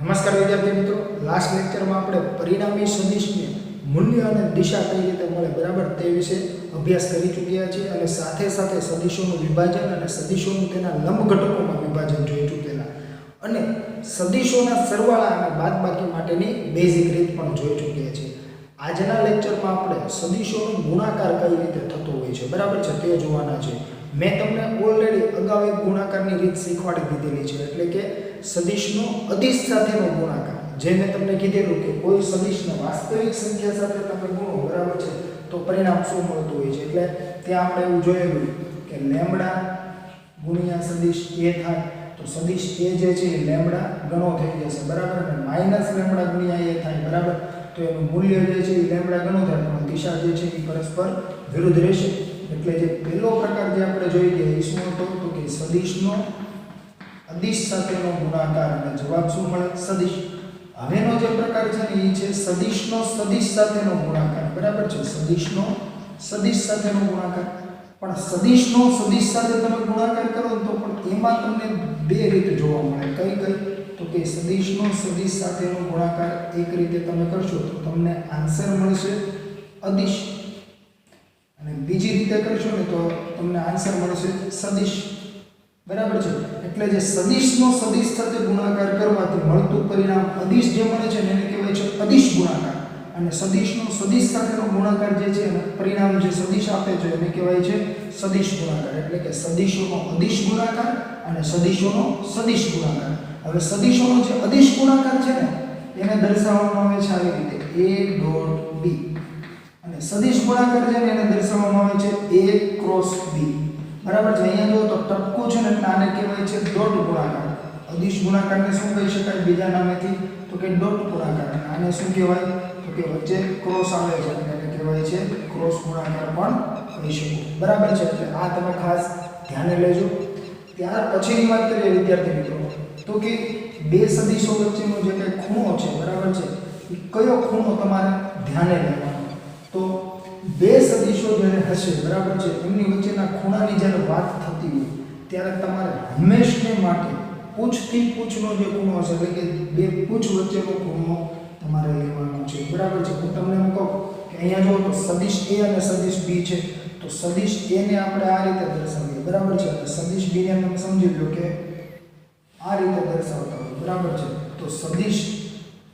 નમસ્કાર વિદ્યાર્થી મિત્રો, લાસ્ટ લેક્ચરમાં આપણે પરિણામી સદિશને મૂલ્ય અને દિશા કઈ રીતે મળે બરાબર તે વિશે અભ્યાસ કરી ચૂક્યા છીએ અને સાથે સાથે સદિશોનું વિભાજન અને સદિશોનું તેના લંબ ઘટકોમાં વિભાજન જોઈ ચૂકેલા અને સદિશોના સરવાળા અને બાદબાકી માટેની બેઝિક રીત પણ જોઈ ચૂક્યા છીએ. આજના લેક્ચરમાં આપણે સદિશોનો ગુણાકાર કઈ રીતે થતો હોય છે બરાબર છે તે જોવાના છે. મેં તમને ઓલરેડી અગાઉ એક ગુણાકારની રીત શીખવાડી દીધેલી છે, એટલે કે સદિશનો અદિશ સાથેનો ગુણાકાર. જે મેં તમને કીધેલું કે કોઈ સદિશને વાસ્તવિક સંખ્યા સાથે તમે ગુણો બરાબર છે તો પરિણામ શું મળતું હોય છે. એટલે ત્યાં આપણે એવું જોયેલું કે લેમ્બડા ગુણ્યા સદિશ a થાય તો સદિશ a જે છે એ લેમ્બડા ગણો થઈ જશે બરાબર, અને માઈનસ લેમ્બડા ગુણ્યા a થાય બરાબર, તો એનું મૂલ્ય જે છે એ લેમ્બડા ગણો થાય પણ દિશા જે છે એ પરસ્પર વિરુદ્ધ રહેશે. એટલે જે પહેલો પ્રકાર જે આપણે જોઈ ગયા એ શું હતો તો કે સદિશનો અદિશ સાથેનો ગુણાકાર અને જવાબ શું મળે સદિશ. હવેનો જે પ્રકાર છે ને એ છે સદિશનો સદિશ સાથેનો ગુણાકાર બરાબર છે, સદિશનો સદિશ સાથેનો ગુણાકાર. પણ સદિશનો સદિશ સાથે તમે ગુણાકાર કરો તો પણ એમાં તમને બે રીતે જોવા મળે. કઈ કઈ તો કે સદિશનો સદિશ સાથેનો ગુણાકાર એક રીતે તમે કરશો તો તમને આન્સર મળશે અદિશ, અને બીજી રીતે કરશો ને તો તમને આન્સર મળશે સદિશ બરાબર છે. એટલે જે સદિશનો સદિશ સાથે ગુણાકાર કરવાથી મળતું પરિણામ અદિશ જે મળે છે ને એને કહેવાય છે અદિશ ગુણાકાર, અને સદિશનો સદિશ સાથેનો ગુણાકાર જે છે અને પરિણામ જે સદિશ આપે છે એને કહેવાય છે સદિશ ગુણાકાર. એટલે કે સદિશોનો અદિશ ગુણાકાર અને સદિશોનો સદિશ ગુણાકાર. હવે સદિશોનો જે અદિશ ગુણાકાર છે ને એને દર્શાવવામાં આવે છે આવી રીતે a ડોટ b, અને સદિશ ગુણાકાર છે ને એને દર્શાવવામાં આવે છે a ક્રોસ b બરાબર છે. અહીંયા જો તો ટપકું છે ને એટલે આને કહેવાય છે ડોટ ગુણાકાર. અદિશ ગુણાકારને શું કહી શકાય બીજા નામેથી તો કે ડોટ ગુણાકાર, અને આને શું કહેવાય તો કે વચ્ચે ક્રોસ આવે છે એટલે એને કહેવાય છે ક્રોસ ગુણાકાર પણ કહી શકો બરાબર છે. એટલે આ તમે ખાસ ધ્યાને લેજો. ત્યાર પછીની વાત કરીએ વિદ્યાર્થી મિત્રો તો કે બે સદિશો વચ્ચેનો જે કંઈ ખૂણો છે બરાબર છે એ કયો ખૂણો તમારે ધ્યાને લેવાનો. તો બે સદિશો જ્યારે હશે બરાબર છે એમની વચ્ચેના ખૂણાની જ્યારે વાત થતી હોય ત્યારે તમારે હંમેશને માટે પૂછથી પૂછનો જે ખૂણો હશે એટલે કે બે પૂછ વચ્ચેનો ખૂણો તમારે લેવાનો છે બરાબર છે. હું તમને એમ કહું કે અહીંયા જો તો સદિશ a અને સદિશ b છે તો સદિશ a ને આપણે આ રીતે દર્શાવીએ બરાબર છે, અને સદિશ b ને તમે સમજી લો કે આ રીતે દર્શાવતા હોય બરાબર છે. તો સદિશ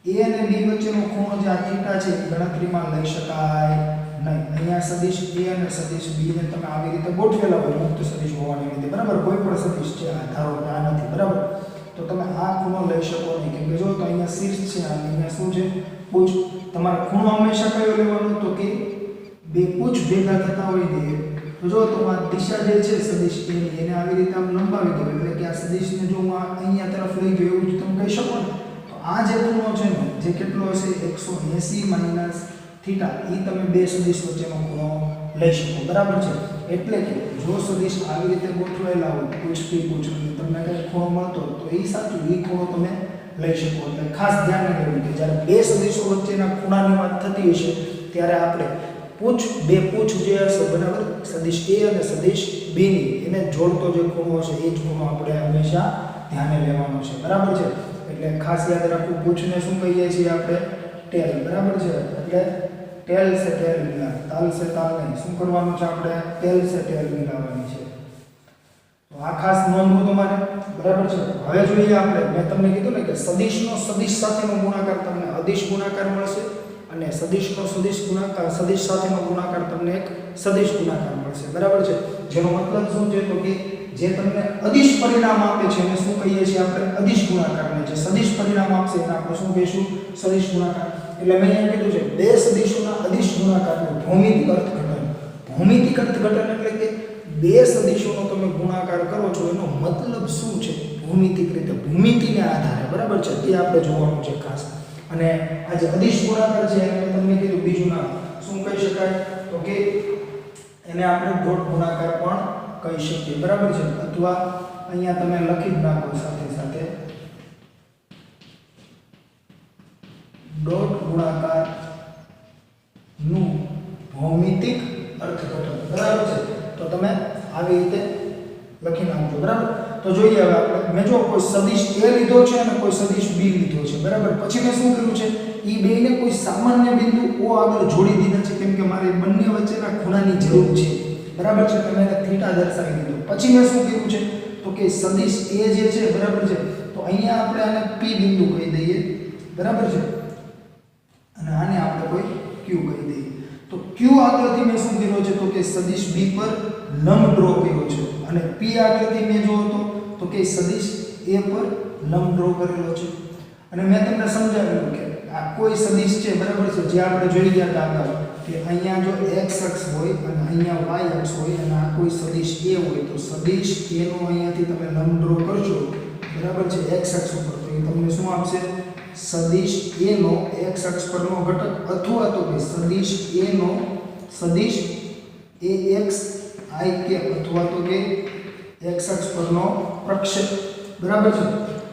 a અને b વચ્ચેનો ખૂણો જે આ થીટા છે એ ગણતરીમાં લઈ શકાય નહીં. અહીંયા સદિશ a અને સદિશ b ને તમે આવી રીતે ગોઠવેલા હોય મુક્ત સદિશ હોવાની રીતે બરાબર, કોઈ પણ સદિશ છે આ ધારો કે આ નથી બરાબર, તો તમે આ ખૂણો લઈ શકો નહીં કેમ કે જો તો અહીંયા શીર્ષ છે અને અહીંયા શું છે પૂછ. તમારે ખૂણો હંમેશા કયો લેવાનો તો કે બે પૂછ ભેગા થતા હોય ને તો જો તો આ દિશા જે છે સદિશ a ની એને આવી રીતે આમ લંબાવી દો એટલે કે આ સદિશને જો હું અહીંયા તરફ લઈ ગયો એવું જ તમે કહી શકો ને. તો આ જે ખૂણો છે ને જે કેટલો હશે 180 માઈનસ થીટા એ તમે બે સદિશ વચ્ચેનો ખૂણો લઈ શકો બરાબર છે. એટલે કે જો સદિશ આવી રીતે ગોઠવાયેલા હોય પૂછથી પૂછ તમને કંઈ ખૂણો મળતો તો એ સાચું એ ખૂણો તમે લઈ શકો. એટલે ખાસ ધ્યાન રાખવું કે જ્યારે બે સદિશો વચ્ચેના ખૂણાની વાત થતી હશે ત્યારે આપણે બે પૂછ જે હશે બરાબર સદિશ a અને સદિશ b ની એને જોડતો જે ખૂણો હશે એ જ ખૂણો આપણે હંમેશા ધ્યાને લેવાનો છે બરાબર છે. એટલે ખાસ યાદ રાખવું પૂછને શું કહીએ છીએ આપણે ટેલ બરાબર છે. એટલે ટેલ સે ટેલ મિલા તાલ સે તાલ નહીં, શું કરવાનું છે આપણે ટેલ સે ટેલ મિલાવવાની છે. તો આ ખાસ નોંધવું તમારે બરાબર છે. હવે જોઈએ આપણે મેં તમને કીધું ને કે સદિશનો સદિશ સાથેનો ગુણાકાર તમને અદિશ ગુણાકાર મળશે અને સદિશનો સદિશ ગુણાકાર સદિશ સાથેનો ગુણાકાર તમને એક સદિશ ગુણાકાર મળશે બરાબર છે. જેનો મતલબ શું છે તો કે જે તમને અદિશ પરિણામ આપે છે એને શું કહીએ છીએ આપણે અદિશ ગુણાકારને, જે સદિશ પરિણામ આપશે એને આપણે શું કહીશું સદિશ ગુણાકાર. એટલે મેં અહીંયા કીધું છે બે સદિશોના અદિશ ગુણાકારનું ભૌમિતિક અર્થઘટન. ભૌમિતિક અર્થઘટન એટલે કે બે સદિશોનો તમે ગુણાકાર કરો છો એનો મતલબ શું છે ભૌમિતિક રીતે ભૂમિતિને આધારે બરાબર છે તે આપણે જોવાનું છે ખાસ. અને આ જે અદિશ ગુણાકાર છે એને તમને કીધું બીજું નામ શું કહી શકાય તો કે એને આપણે ડોટ ગુણાકાર પણ કહી શકીએ બરાબર છે, અથવા અહીંયા તમે લખી જ નાખો સાથે સાથે ડોટ ગુણાકાર નું ભૌમિતિક અર્થઘટન બરાબર છે. તો તમે આવી રીતે લખી નાખજો બરાબર. તો જોઈએ હવે આપણે મેં જો કોઈ સદિશ a લીધો છે અને કોઈ સદિશ b લીધો છે બરાબર પછી મેં શું કર્યું છે ઈ બેને કોઈ સામાન્ય બિંદુ o આગળ જોડી દીધા છે કેમ કે મારે બંને વચ્ચેના ખૂણાની જરૂર છે બરાબર છે તો મેં એને થીટા દર્શાવી દીધો પછી મેં શું કર્યું છે તો કે સદિશ a જે છે બરાબર છે તો અહીંયા આપણે આને p બિંદુ કહી દઈએ બરાબર છે અને આને આપણે કોઈ q કહી દઈએ તો q આગળથી મેં શું કર્યો છે તો કે સદિશ b પર લંબ ડ્રો કર્યો છે અને p આગળથી મેં જો તો કે સદિશ a પર લંબ ડ્રો કરેલો છે અને મેં તમને સમજાવ્યું કે આ કોઈ સદિશ છે બરાબર છે જે આપણે જોઈ ગયા હતા આગળ કે અહીંયા જો x અક્ષ હોય અને અહીંયા y અક્ષ હોય અને આ કોઈ સદિશ a હોય તો સદિશ a નો અહીંયાથી તમે લંબ ડ્રો કરશો બરાબર છે x અક્ષ ઉપર તો એ તમને શું આપશે સદિશ a નો x અક્ષ પરનો ઘટક અથવા તો કે સદિશ a નો સદિશ ax I કે અથવા તો કે x અક્ષ પરનો પ્રક્ષેપ બરાબર છે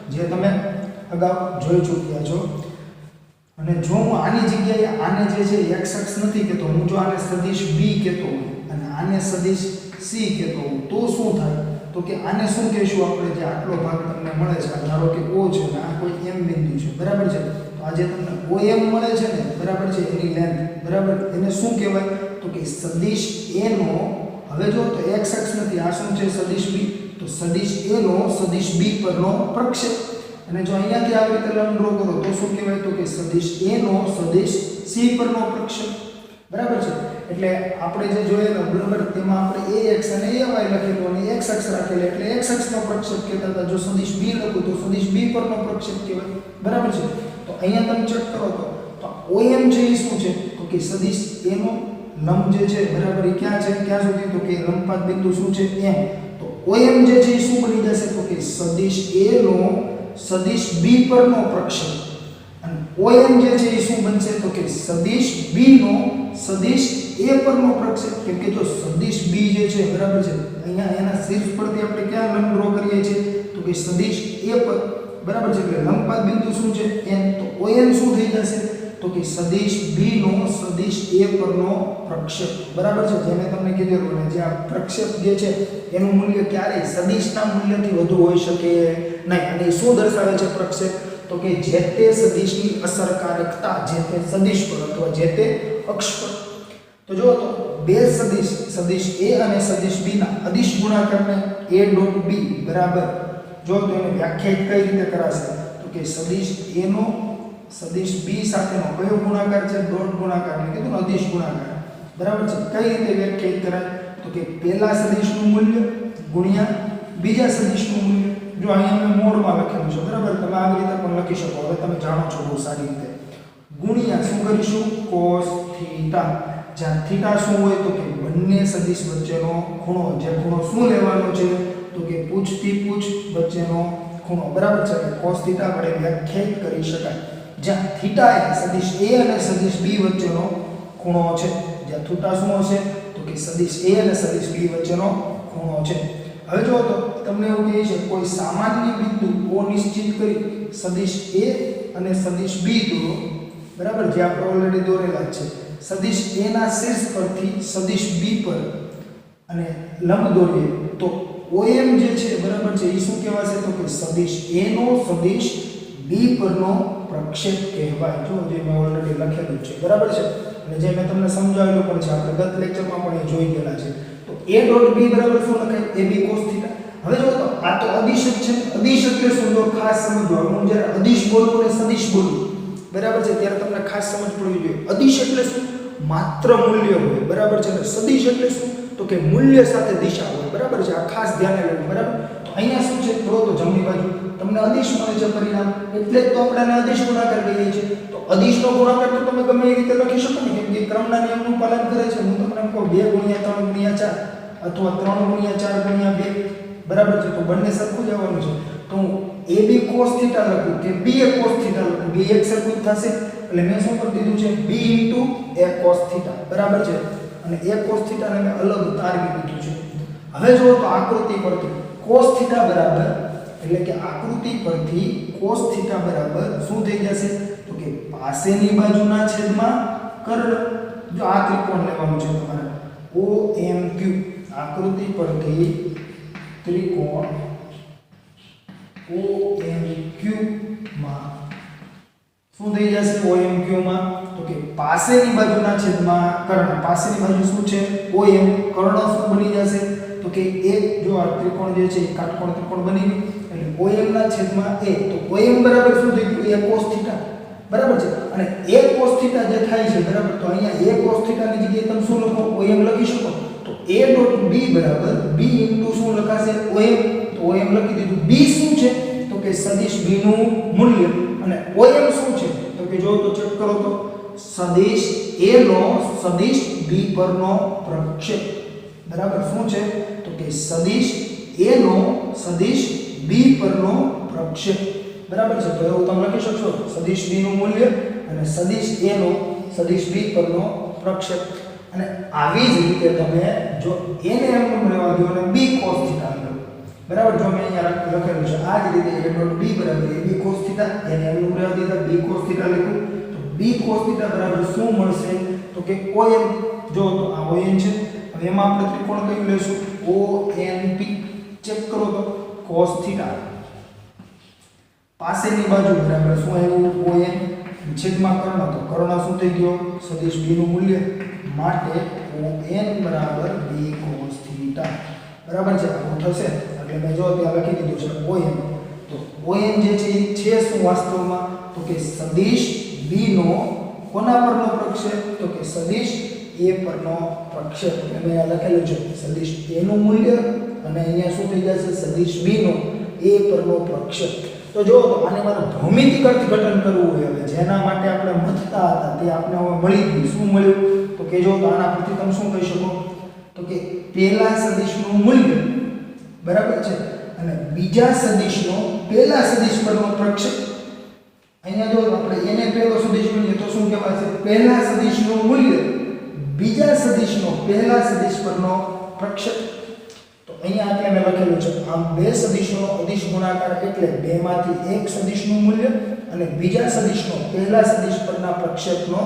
જે તમે અગાઉ જોઈ ચૂક્યા છો અને જો હું આની જગ્યાએ આને જે છે x અક્ષ નથી કહેતો હું જો આને સદિશ b કહેતો હોઉં અને આને સદિશ c કહેતો હોઉં તો શું થાય તો કે આને શું કહેશું આપણે જે આટલો ભાગ તમને મળે છે ધારો કે o છે અને આ કોઈ m બિંદુ છે બરાબર છે તો આ જે તમને OM મળે છે ને બરાબર છે એની લેન્થ બરાબર એને શું કહેવાય તો કે સદિશ a નો હવે જો તો x અક્ષ નથી આ શું છે સદિશ b તો સદિશ a નો સદિશ b પરનો પ્રક્ષેપ અને જો અહીંયાથી આવી રીતે લંબ ડ્રો કરો તો શું કહેવાય તો કે સદિશ a નો સદિશ c પરનો પ્રક્ષેપ બરાબર છે એટલે આપણે જે જોયેલા બરાબર તેમાં આપણે ax અને ay લખેલું અને x અક્ષ રાખેલ એટલે x અક્ષનો પ્રક્ષેપ કહેતા હતા જો સદિશ b લખું તો સદિશ b પરનો પ્રક્ષેપ કહેવાય બરાબર છે તો અહીંયા તમે ચેક કરો તો OM છે એ શું છે તો કે સદિશ a નો લંબ જે છે બરાબર એ ક્યાં છે ક્યાં સુધી તો કે લંબપાત બિંદુ શું છે m તો OM જે છે એ શું બની જશે તો કે સદિશ a નો સદિશ b પરનો પ્રક્ષેપ અને OM જે છે એ શું બનશે તો કે સદિશ b નો સદિશ a પરનો પ્રક્ષેપ કેમ કે જો સદિશ b જે છે બરાબર છે અહીંયા એના શીર્ષ પરથી આપણે ક્યાં લંબ ડ્રો કરીએ છીએ તો કે સદિશ a પર બરાબર છે એટલે લંબપાત બિંદુ શું છે n તો ON શું થઈ જશે તો કે સદિશ b નો સદિશ a પરનો પ્રક્ષેપ બરાબર છે જેને તમને કીધું ને જે આ પ્રક્ષેપ જે છે એનું મૂલ્ય ક્યારેય સદિશના મૂલ્યથી વધુ હોઈ શકે નહીં અને એ શું દર્શાવે છે પ્રક્ષેપ તો કે જે તે સદિશની અસરકારકતા જે તે સદિશ પર અથવા જે તે અક્ષ પર તો જો તો બે સદિશ a અને સદિશ b ના અદિશ ગુણાકારને a.b બરાબર જો તો એને વ્યાખ્યાયિત કઈ રીતે કરાશે તો કે સદિશ a નો સદિશ b સાથેનો કયો ગુણાકાર છે ડોટ ગુણાકાર એટલે કીધું અદિશ ગુણાકાર બરાબર છે કઈ રીતે વ્યાખ્યાયિત કરાય તો કે પહેલા સદિશનું મૂલ્ય ગુણ્યા બીજા સદિશનું મૂલ્ય જો અહીંયા મેં મોડમાં લખેલું છે બરાબર તમે આવી રીતે પણ લખી શકો હવે તમે જાણો છો બહુ સારી રીતે ગુણ્યા શું કરીશું cos થીટા જ્યાં થીટા શું હોય તો કે બંને સદિશ વચ્ચેનો ખૂણો જે ખૂણો શું લેવાનો છે તો કે પૂછથી પૂછ વચ્ચેનો ખૂણો બરાબર છે એટલે cos થીટા વડે વ્યાખ્યાયિત કરી શકાય જ્યાં થીટા એ સદિશ a અને સદિશ b વચ્ચેનો ખૂણો છે જ્યાં થીટા શું હશે તો કે સદિશ a અને સદિશ b વચ્ચેનો ખૂણો છે હવે જો તો તમને એવું કહે છે કોઈ સામાન્ય બિંદુ O નિશ્ચિત કરી સદિશ a અને સદિશ b દોરો બરાબર જે આપણે ઓલરેડી દોરેલા છે સદિશ a ના શીર્ષ પરથી સદિશ b પર અને લંબ દોરીએ તો OM જે છે બરાબર છે એ શું કહેવાશે તો કે સદિશ a નો સદિશ b પરનો પ્રક્ષેપ કહેવાય જો જે મેં ઓલરેડી લખેલું છે બરાબર છે અને જે મેં તમને સમજાવેલું પણ છે આપણે ગત લેક્ચરમાં પણ એ જોઈ ગયેલા છે તો a.b બરાબર શું લખાય ab cos થીટા હવે જો તો આ તો અદિશ છે અદિશ એટલે શું જો ખાસ સમજો હું જ્યારે અદિશ બોલું અને સદિશ બોલું બરાબર છે ત્યારે તમને ખાસ સમજ પડવી જોઈએ અદિશ એટલે શું માત્ર મૂલ્ય હોય બરાબર છે અને સદિશ એટલે શું તો કે મૂલ્ય સાથે દિશા હોય બરાબર છે આ ખાસ ધ્યાને લેવું બરાબર તો અહીંયા શું છે થોડો તો જમણી બાજુ તમને અદિશ મળે છે પરિણામ એટલે જ તો આપણે અદિશ ગુણાકાર કહીએ છીએ તો અદિશનો ગુણાકાર તો તમે ગમે એ રીતે લખી શકો ને કેમ કે ક્રમના નિયમનું પાલન કરે છે હું તમને કહું 2 × 3 × 4 અથવા 3 × 4 × 2 બરાબર છે તો બંને સરખું જ આવવાનું છે તો હું ab cos થીટા લખું કે b cos થીટા લખું બે એક સરખું થશે એટલે મેં શું કરી દીધું છે b * a cos થીટા બરાબર છે અને a cos થીટા ને મેં અલગ તારવી દીધું છે હવે જો તો આકૃતિ પરથી cos થીટા બરાબર એટલે કે આકૃતિ પરથી cos થીટા બરાબર શું થઈ જશે તો કે પાસેની બાજુના છેદમાં કર્ણ જો આ ત્રિકોણ લેવાનું છે તમારે OMQ આકૃતિ પરથી ત્રિકોણ OMQ માં શું થઈ જશે OMQ માં તો કે પાસેની બાજુના છેદમાં કર્ણ પાસેની બાજુ શું છે OM કર્ણ શું બની જશે તો કે એક જો આ ત્રિકોણ જે છે એ કાટકોણ ત્રિકોણ બની ગયું એટલે OM ના છેદમાં A તો OM બરાબર શું થઈ ગયું a cos θ બરાબર છે અને a cos θ જે થાય છે બરાબર તો અહીંયા a cos θ ની જગ્યાએ તમે શું લખો OM લખી શકો તો a ડોટ b બરાબર b ઇન્ટુ શું લખાશે OM તો OM લખી દીધું b શું છે તો કે સદિશ b નું મૂલ્ય અને OM શું છે તો કે જો તો ચેક કરો તો સદિશ a નો સદિશ b પરનો પ્રક્ષેપ બરાબર શું છે તો કે સદિશ a નો સદિશ b પરનો પ્રક્ષેપ બરાબર છે તો એવું તમે લખી શકશો સદિશ b નું મૂલ્ય અને સદિશ a નો સદિશ b પરનો પ્રક્ષેપ અને આવી જ રીતે તમે જો a ને એમ રહેવા દો અને b cos θ લો બરાબર જો મેં અહીંયા લખેલું છે આ જ રીતે a ડોટ b બરાબર ab cos θ એને એમ રહેવા દીધા b cos θ લખ્યું તો b cos θ બરાબર શું મળશે તો કે OM જો તો આ OM છે હવે એમાં આપણે ત્રિકોણ કયું લેશું ONP ચેક કરો તો cos θ પાસેની બાજુ બરાબર શું આવ્યું OM છેદમાં કર્ણ તો કર્ણ શું થઈ ગયો સદિશ b નું મૂલ્ય માટે ON બરાબર b cos θ બરાબર છે આવું થશે એટલે મેં જો ત્યાં લખી દીધું છે OM તો OM જે છે એ છે શું વાસ્તવમાં તો કે સદિશ b નો કોના પરનો પ્રક્ષેપ તો કે સદિશ a પરનો પ્રક્ષેપ એટલે મેં આ લખેલું છે સદિશ a નું મૂલ્ય અને અહીંયા શું થઈ જશે સદિશ b નો a પરનો પ્રક્ષેપ તો જો તો આને મારે ભૌમિતિક અર્થઘટન કરવું હોય હવે જેના માટે આપણે મથતા હતા તે આપણે હવે મળી ગયું શું મળ્યું તો કે જો તો આના પરથી તમે શું કહી શકો તો કે પહેલા સદિશનું મૂલ્ય બરાબર છે અને બીજા સદિશનો પહેલા સદિશ પરનો પ્રક્ષેપ અહીંયા જો આપણે એને પહેલો સદિશ ગણીએ તો શું કહેવાશે પહેલા સદિશનું મૂલ્ય બીજા સદિશનો પહેલા સદિશ પરનો પ્રક્ષેપ તો અહીંયા આપણે મેં લખેલું છે આમ બે સદિશોનો અદિશ ગુણાકાર એટલે બે માંથી એક સદિશનું મૂલ્ય અને બીજા સદિશનો પહેલા સદિશ પરના પ્રક્ષેપનો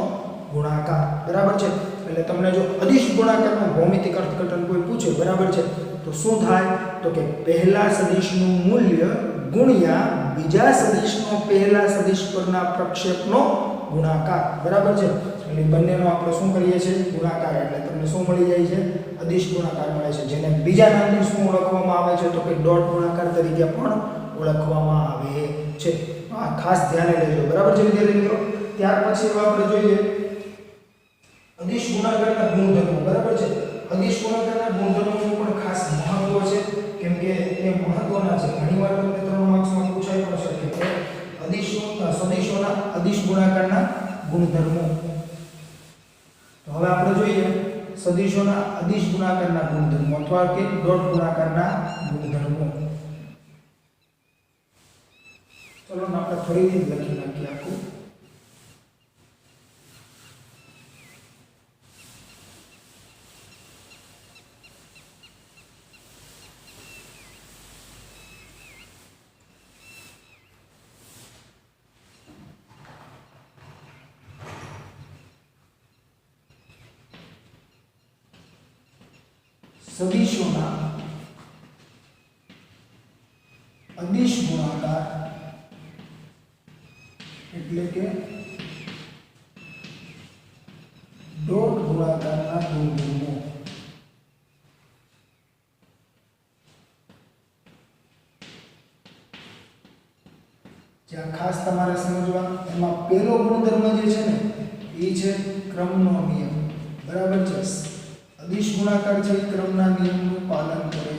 ગુણાકાર બરાબર છે એટલે તમને જો અદિશ ગુણાકારનું ભૌમિતિક અર્થઘટન કોઈ પૂછે બરાબર છે તો શું થાય તો કે પહેલા સદિશનું મૂલ્ય ગુણ્યા બીજા સદિશનો પહેલા સદિશ પરના પ્રક્ષેપનો ગુણાકાર બરાબર છે એટલે બંનેનો આપણે શું કરીએ છીએ ગુણાકાર એટલે તમને શું મળી જાય છે અદિશ ગુણાકાર મળે છે જેને બીજા નામથી શું ઓળખવામાં આવે છે તો કે ડોટ ગુણાકાર તરીકે પણ ઓળખવામાં આવે છે આ ખાસ ધ્યાને લેજો બરાબર છે વિદ્યાર્થી મિત્રો ત્યાર પછી આપણે જોઈએ અદિશ ગુણાકારના ગુણધર્મો બરાબર છે અદિશ ગુણાકારના ગુણધર્મોનું પણ ખાસ મહત્વ છે કેમ કે તે મહત્વના છે ઘણીવાર તમને 3 માર્ક્સમાં પૂછાય પણ શકે કે સદિશોના અદિશ ગુણાકારના ગુણધર્મો તો હવે આપણે જોઈએ સદિશોના અદિશ ગુણાકારના ગુણધર્મો અથવા કે ડોટ ગુણાકારના ગુણધર્મો ચલો આપણે ફરીથી લખી નાખીએ આખું સદિશોના અદિશ ગુણાકાર એટલે કે ડોટ ગુણાકારના ગુણધર્મો જ્યાં ખાસ તમારે સમજવા એમાં પહેલો ગુણધર્મ જે છે ને એ છે ક્રમનો નિયમ બરાબર છે અદિશ ગુણાકાર છે ક્રમના નિયમનું પાલન કરે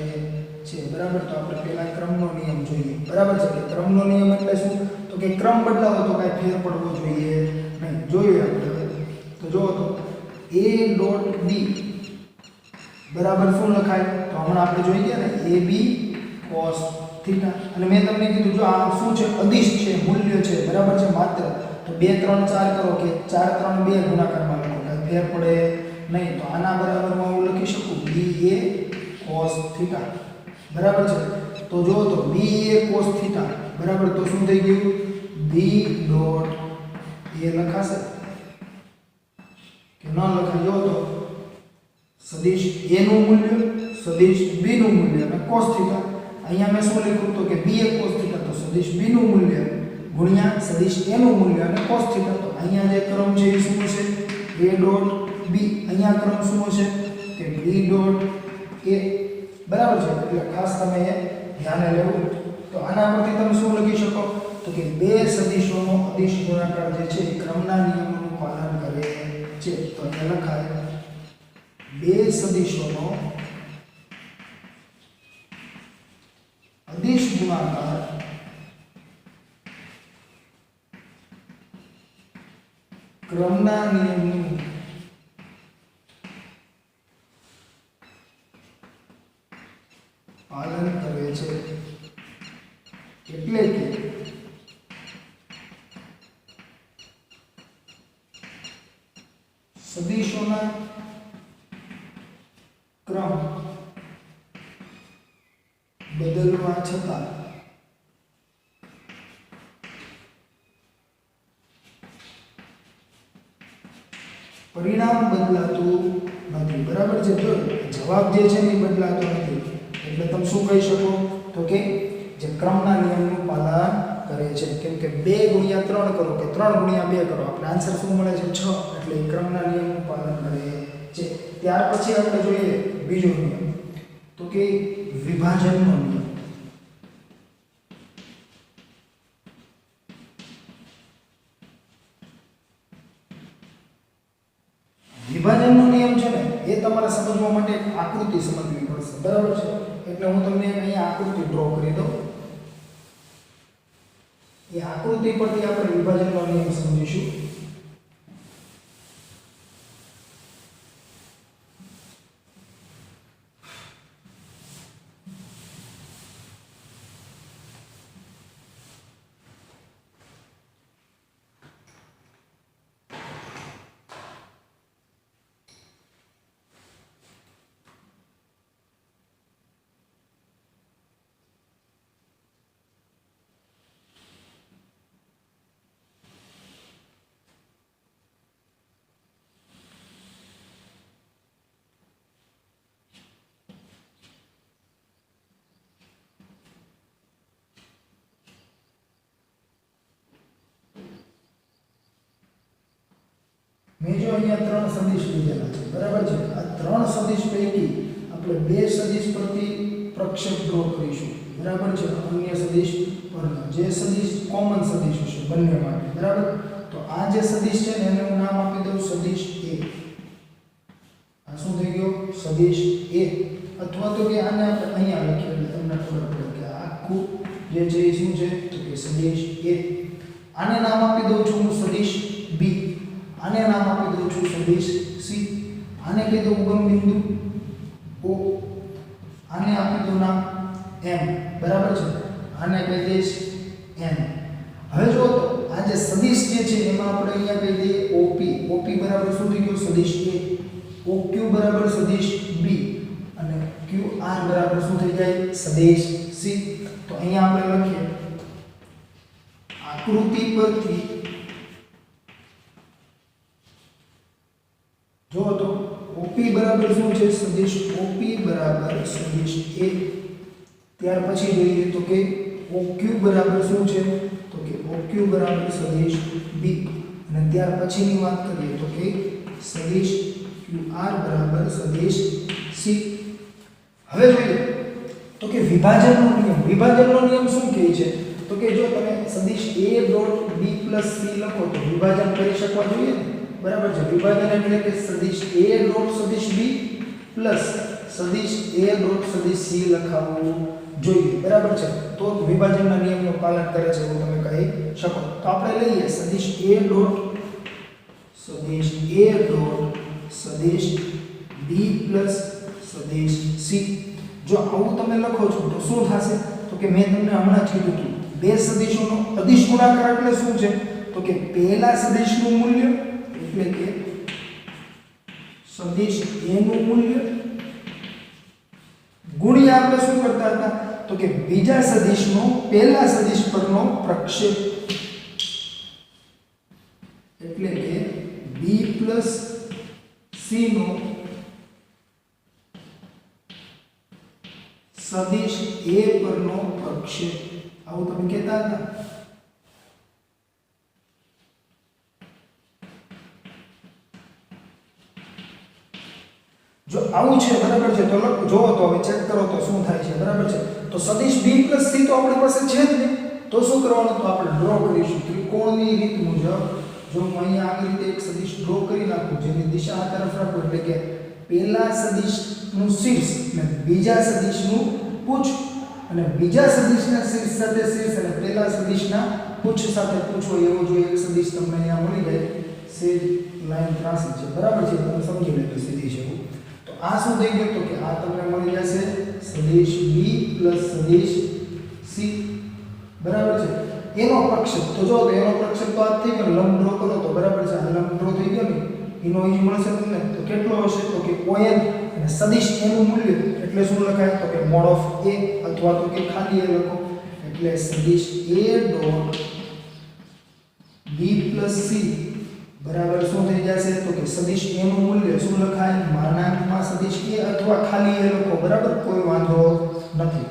છે બરાબર તો આપણે પહેલા ક્રમનો નિયમ જોઈએ બરાબર છે કે ક્રમનો નિયમ એટલે શું તો કે ક્રમ બદલાવો તો કાંઈ ફેર પડવો જોઈએ નહીં જોઈએ આપણે તો જો તો a ડોટ b બરાબર શું લખાય તો હમણાં આપણે જોઈ ગયા ને ab cos θ અને મેં તમને કીધું જો આ શું છે અદિશ છે મૂલ્ય છે બરાબર છે માત્ર તો 2 3 4 કરો કે 4 3 2 ગુણાકારમાં લખો કાંઈ ફેર પડે નહીં તો આના બરાબરમાં હું લખી શકું ba cos θ બરાબર છે તો જો તો ba cos θ બરાબર તો શું થઈ ગયું b ડોટ a લખાશે કે ન લખાય જો તો સદિશ a નું મૂલ્ય સદિશ b નું મૂલ્ય અને cos θ અહીંયા મેં શું લખ્યું તો કે ba cos θ તો સદિશ b નું મૂલ્ય ગુણ્યા સદિશ a નું મૂલ્ય અને cos θ. તો અહીંયા જે ક્રમ છે એ શું હશે? a dot b. અહીંયા ક્રમ શું હશે? કે b ડોટ a. બરાબર છે, એટલે ખાસ તમે એ ધ્યાને લેવું. તો આના પરથી તમે શું લખી શકો? તો કે બે સદિશોનો અદિશ ગુણાકાર જે છે એ ક્રમના નિયમોનું પાલન કરે છે. તો અહીંયા લખાય બે સદિશોનો અદિશ ગુણાકાર ક્રમના નિયમનું પાલન કરે છે. એટલે કે સદિશોના ક્રમ બદલવા છતાં પરિણામ બદલાતું નથી. બરાબર છે, જો જવાબ જે છે એ બદલાતો નથી. એટલે તમે શું કહી શકો? તો કે જે ક્રમના નિયમનું પાલન કરે છે. કેમ કે 2 ગુણ્યા 3 કરો કે 3 ગુણ્યા 2 કરો, આપણે આન્સર શું મળે છે? 6. એટલે એ ક્રમના નિયમનું પાલન કરે છે. ત્યાર પછી આપણે જોઈએ બીજો નિયમ, તો કે વિભાજનનો નિયમ. વિભાજનનો નિયમ છે ને એ તમારે સમજવા માટે એક આકૃતિ સમજવી પડશે. બરાબર છે, એટલે હું તમને અહીંયા આકૃતિ ડ્રો કરી દઉં. એ આકૃતિ પરથી આપણે વિભાજનનો નિયમ સમજીશું. મેં જો અહીંયા 3 સદિશ લીધેલા છે. બરાબર છે, આ 3 સદિશ પૈકી આપણે 2 સદિશ પરથી પ્રક્ષેપ ડ્રો કરીશું. બરાબર છે, અન્ય સદિશ પર જે સદિશ કોમન સદિશ હશે બંને માટે. બરાબર, તો આ જે સદિશ છે ને એને હું નામ આપી દઉં સદિશ a. આ શું થઈ ગયો? સદિશ a. અથવા તો કે આને આપણે અહીંયા લખીએ એટલે તમને ખબર પડે કે આખું જે છે એ શું છે? તો કે સદિશ a. આને નામ આપી દઉં છું હું સદિશ b. આને નામ આપી દઉં છું સદિશ c. આને કહી દઉં ઉગમ બિંદુ o. આને આપી દઉં નામ m. બરાબર છે, આને કહી દઈશ n. હવે જો તો આ જે સદિશ જે છે એમાં આપણે અહીંયા કહી દઈએ OP. OP બરાબર શું થઈ ગયું? સદિશ a. OQ બરાબર સદિશ b અને QR બરાબર શું થઈ જાય? સદિશ c. તો અહીંયા આપણે લખીએ આકૃતિ પરથી જો તો OP બરાબર શું છે? સદિશ OP બરાબર સદિશ a. ત્યાર પછી જોઈએ તો કે OQ બરાબર શું છે? તો કે OQ બરાબર સદિશ b. અને ત્યાર પછીની વાત કરીએ તો કે સદિશ QR બરાબર સદિશ c. હવે જોઈએ તો કે વિભાજનનો નિયમ. વિભાજનનો નિયમ શું કહે છે? તો કે જો તમે સદિશ a dot b plus c લખો તો વિભાજન કરી શકવા જોઈએ ને. બરાબર છે, વિભાજન એટલે કે સદિશ a ડોટ સદિશ b પ્લસ સદિશ a ડોટ સદિશ c લખાવવું જોઈએ. બરાબર છે, તો વિભાજનના નિયમનું પાલન કરે છે એવું તમે કહી શકો. તો આપણે લઈએ સદિશ a ડોટ સદિશ b પ્લસ સદિશ c. જો આવું તમે લખો છો તો શું થશે? તો કે મેં તમને હમણાં જ કીધું હતું બે સદિશોનો અદિશ ગુણાકાર એટલે શું છે? તો કે પહેલા સદિશનું મૂલ્ય એટલે કે સદિશ a નું મૂલ્ય ગુણ્યા આપણે શું કરતા હતા? તો કે બીજા સદિશનો પહેલા સદિશ પરનો પ્રક્ષેપ એટલે કે b પ્લસ c નો સદિશ a પરનો પ્રક્ષેપ. આવું તમે કહેતા હતા. જો આવું છે બરાબર છે તો જોવો તો હવે ચેક કરો તો શું થાય છે બરાબર છે. તો સદિશ b + c તો આપણી પાસે છે જ નહીં. તો શું કરવાનું? તો આપણે ડ્રો કરીશું ત્રિકોણની રીત મુજબ. જો હું અહીંયા આવી રીતે એક સદિશ ડ્રો કરી નાખું જેની દિશા આ તરફ રાખું એટલે કે પહેલા સદિશનું શીર્ષ અને બીજા સદિશનું પૂછ અને બીજા સદિશના શીર્ષ સાથે શીર્ષ અને પહેલા સદિશના પૂછ સાથે પૂછ હોય એવો જો એક સદિશ તમને અહીંયા મળી જાય સેજ લાઈન ત્રાસી છે બરાબર છે. તમે સમજી લેજો સીધી છે. તો આ શું થઈ ગયું? તો કે આ તમને મળી જશે સદિશ b + સદિશ c બરાબર છે. એનો પ્રક્ષેપ તો જો એનો પ્રક્ષેપ તો આ થઈ ગયો લંબ ડ્રો કરો તો બરાબર છે. આ લંબ ડ્રો થઈ ગયો ને એનો ઈ મળશે તમને. તો કેટલો હશે? તો કે ON અને સદિશ એનું મૂલ્ય એટલે શું લખાય? તો કે મોડ ઓફ a અથવા તો કે ખાલી a લખો એટલે સદિશ a ડોટ b + c બરાબર શું થઈ જશે? તો કે સદિશ a નું મૂલ્ય શું લખાય? માનાંકમાં સદિશ a અથવા ખાલી a લખો બરાબર, કોઈ વાંધો નથી.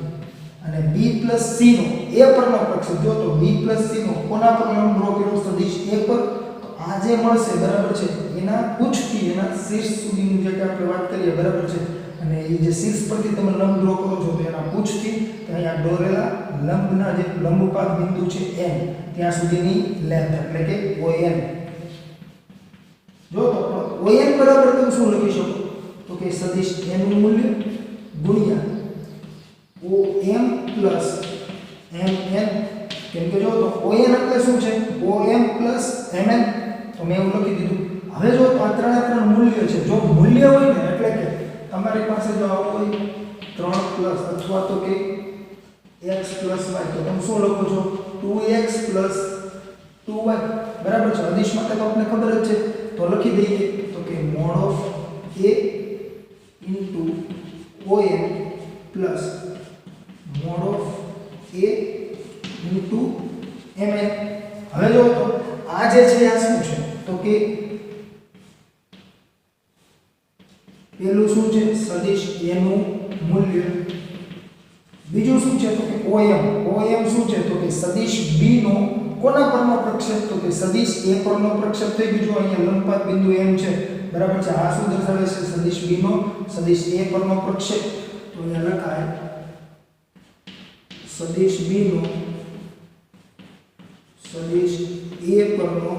અને b + c નો a પરનો પ્રક્ષેપ જો તો b + c નો કોના પર લંબ ડ્રો કર્યો? સદિશ a પર. તો આ જે મળશે બરાબર છે એના પૂછથી એના શીર્ષ સુધીનું જે આપણે વાત કરીએ બરાબર છે. અને એ જે શીર્ષ પરથી તમે લંબ ડ્રો કરો છો તો એના પૂછથી અહીંયા દોરેલા લંબના જે લંબપાત બિંદુ છે n ત્યાં સુધીની લેન્થ એટલે કે ON. જો તો ON બરાબર તમે શું લખી શકો? તો કે સદિશ a નું મૂલ્ય ગુણ્યા OM + MN. કેમ કે જો તો ON એટલે શું છે? OM + MN. તો મેં એવું લખી દીધું. હવે જો આ ત્રણ મૂલ્ય છે, જો મૂલ્ય હોય ને એટલે કે તમારી પાસે જો આવું કોઈ 3 + અથવા તો કે x + y તો તમે શું લખો છો? 2x + 2y બરાબર છે. અદિશ માટે તો આપણને ખબર જ છે તો લખી દઈએ તો કે mode of a * OM plus mode of a * mn. હવે જો તો આ જે છે આ શું છે? તો કે પહેલું શું છે? સદિશ a નું મૂલ્ય. બીજું શું છે? તો કે OM શું છે? તો કે સદિશ b નો કોના પરનો પ્રક્ષેપ? તો કે સદિશ a પરનો પ્રક્ષેપ થઈ ગયો. જો અહીંયા લંબપાત બિંદુ m છે બરાબર છે. આ શું દર્શાવે છે? સદિશ b નો સદિશ a પરનો પ્રક્ષેપ. તો અહીંયા લખાય સદિશ b નો સદિશ a પરનો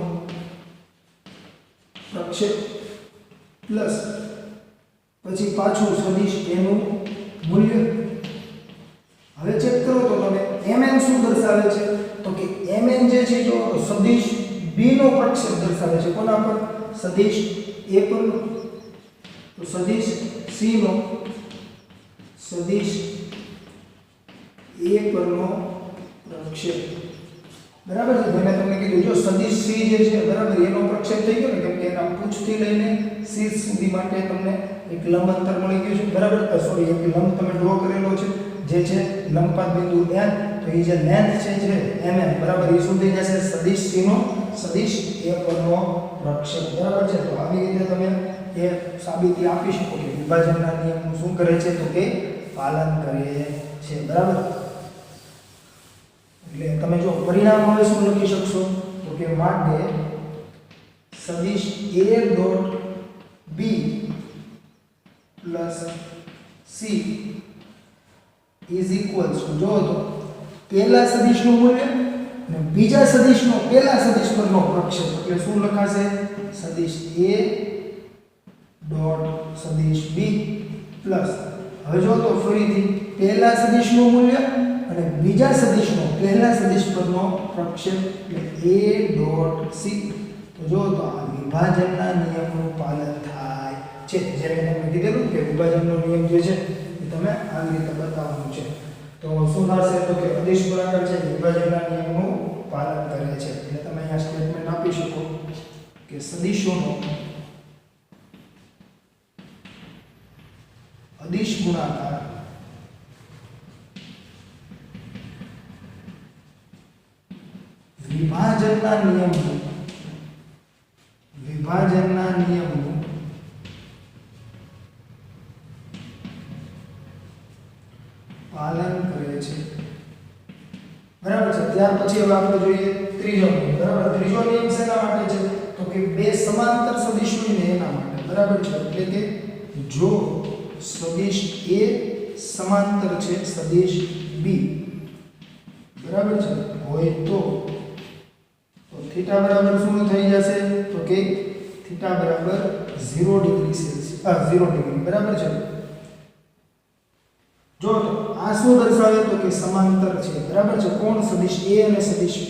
પ્રક્ષેપ પ્લસ પછી પાછું સદિશ a નું મૂલ્ય. હવે ચેક કરો તો તમે mn શું દર્શાવે છે? તો કે mn જે છે જો સદિશ b નો પ્રક્ષેપ દર્શાવે છે. કોના પર? સદિશ a પર. તો સદિશ c નો સદિશ a પરનો પ્રક્ષેપ બરાબર છે. મેં તમને કીધું જો સદિશ c જે છે બરાબર એનો પ્રક્ષેપ થઈ ગયો ને કેમ કે એના પૂછથી લઈને શીર્ષ સુધી માટે તમને એક લંબ અંતર મળી ગયું છે બરાબર. સોરી એક લંબ તમે ડ્રો કરેલો છે જે છે લંબપાત બિંદુ n. તો એ જે લેન્થ છે જે mn બરાબર એ શું થઈ જશે? સદિશ c નો સદિશ a પરનો પ્રક્ષેપ બરાબર છે. તો આવી રીતે તમે એ સાબિતી આપી શકો કે વિભાજનના નિયમનું શું કરે છે? તો કે પાલન કરે છે બરાબર. એટલે તમે જો પરિણામ હવે શું લખી શકશો? તો કે માટે સદિશ a dot b plus c is equals to જો તો પહેલા સદિશનું મૂલ્ય અને બીજા સદિશનો પહેલા સદિશ પરનો પ્રક્ષેપ એટલે શું લખાશે? સદિશ a ડોટ સદિશ b પ્લસ હવે જો તો ફરીથી પહેલા સદિશનું મૂલ્ય અને બીજા સદિશનો પહેલા સદિશ પરનો પ્રક્ષેપ એટલે a ડોટ c. તો જો તો આ વિભાજનના નિયમનું પાલન થાય છે. જેમ મેં કીધેલું કે વિભાજનનો નિયમ જે છે એ તમે આવી રીતે બતાવવાનું છે. તો શું થશે? તો કે અદિશ ગુણાકાર છે વિભાજનના નિયમનું પાલન કરે છે. એટલે તમે અહીંયા સ્ટેટમેન્ટ આપી શકો કે સદિશોનો અદિશ ગુણાકાર વિભાજનના નિયમનું પાલન કરે છે બરાબર છે। ત્યાર પછી હવે આપણે જોઈએ ત્રીજો નિયમ, બરાબર। ત્રીજો નિયમ શેના માટે છે તો કે બે સમાંતર સદિશ હોય ને એના માટે, બરાબર છે। એટલે કે જો સદિશ A સમાંતર છે સદિશ B, બરાબર છે, હોય તો થીટા બરાબર શું થઈ જશે તો કે થીટા બરાબર 0 ડિગ્રી સેલ્સિયસ 0 ડિગ્રી, બરાબર છે। જો તો આ શું દર્શાવે તો કે સમાંતર છે, બરાબર છે, કોણ સદિશ A અને સદિશ B।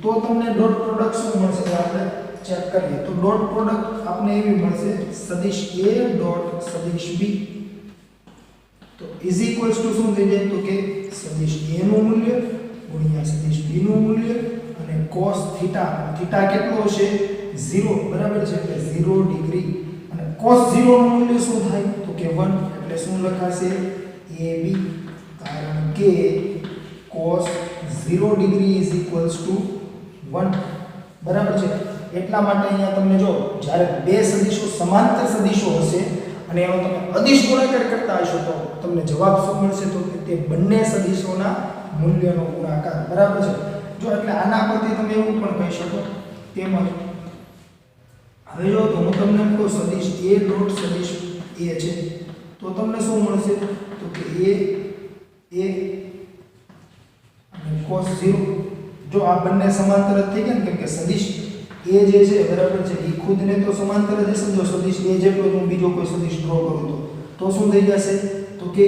તો તમને ડોટ પ્રોડક્ટ શું મળશે તો આપણે ચેક કરીએ તો ડોટ પ્રોડક્ટ આપણે એવી મળશે સદિશ A ડોટ સદિશ B તો ઇઝ ઇક્વલ્સ ટુ શું થઈ જાય તો કે સદિશ A નું મૂલ્ય ગુણ્યા સદિશ B નું મૂલ્ય અને cos થીટા, થીટા કેટલો હશે 0, બરાબર છે, એટલે 0 ડિગ્રી અને cos 0 નું મૂલ્ય શું થાય તો કે 1, એટલે શું લખાશે AB, કારણ કે cos 0 degree is equals to 1, બરાબર છે। એટલા માટે અહીંયા તમને જો જ્યારે બે સદિશો સમાંતર સદિશો હશે અને એનો તમે અદિશ ગુણાકાર કરતા હશો તો તમને જવાબ શું મળશે તો કે તે બંને સદિશોના મૂલ્યનો ગુણાકાર, બરાબર છે। જો એટલે આના પરથી તમે એવું પણ કહી શકો તેમજ હવે જો તો હું તમને એમ કહું સદિશ A ડોટ સદિશ A છે તો તમને શું મળશે તો કે A અને cos 0, જો આ બંને સમાંતર જ થઈ ગયા ને, કેમ કે સદિશ A જે છે બરાબર છે એ ખુદને તો સમાંતર જ સમજો, સદિશ A જેટલો હું બીજો કોઈ સદિશ ડ્રો કરું તો શું થઈ જશે તો કે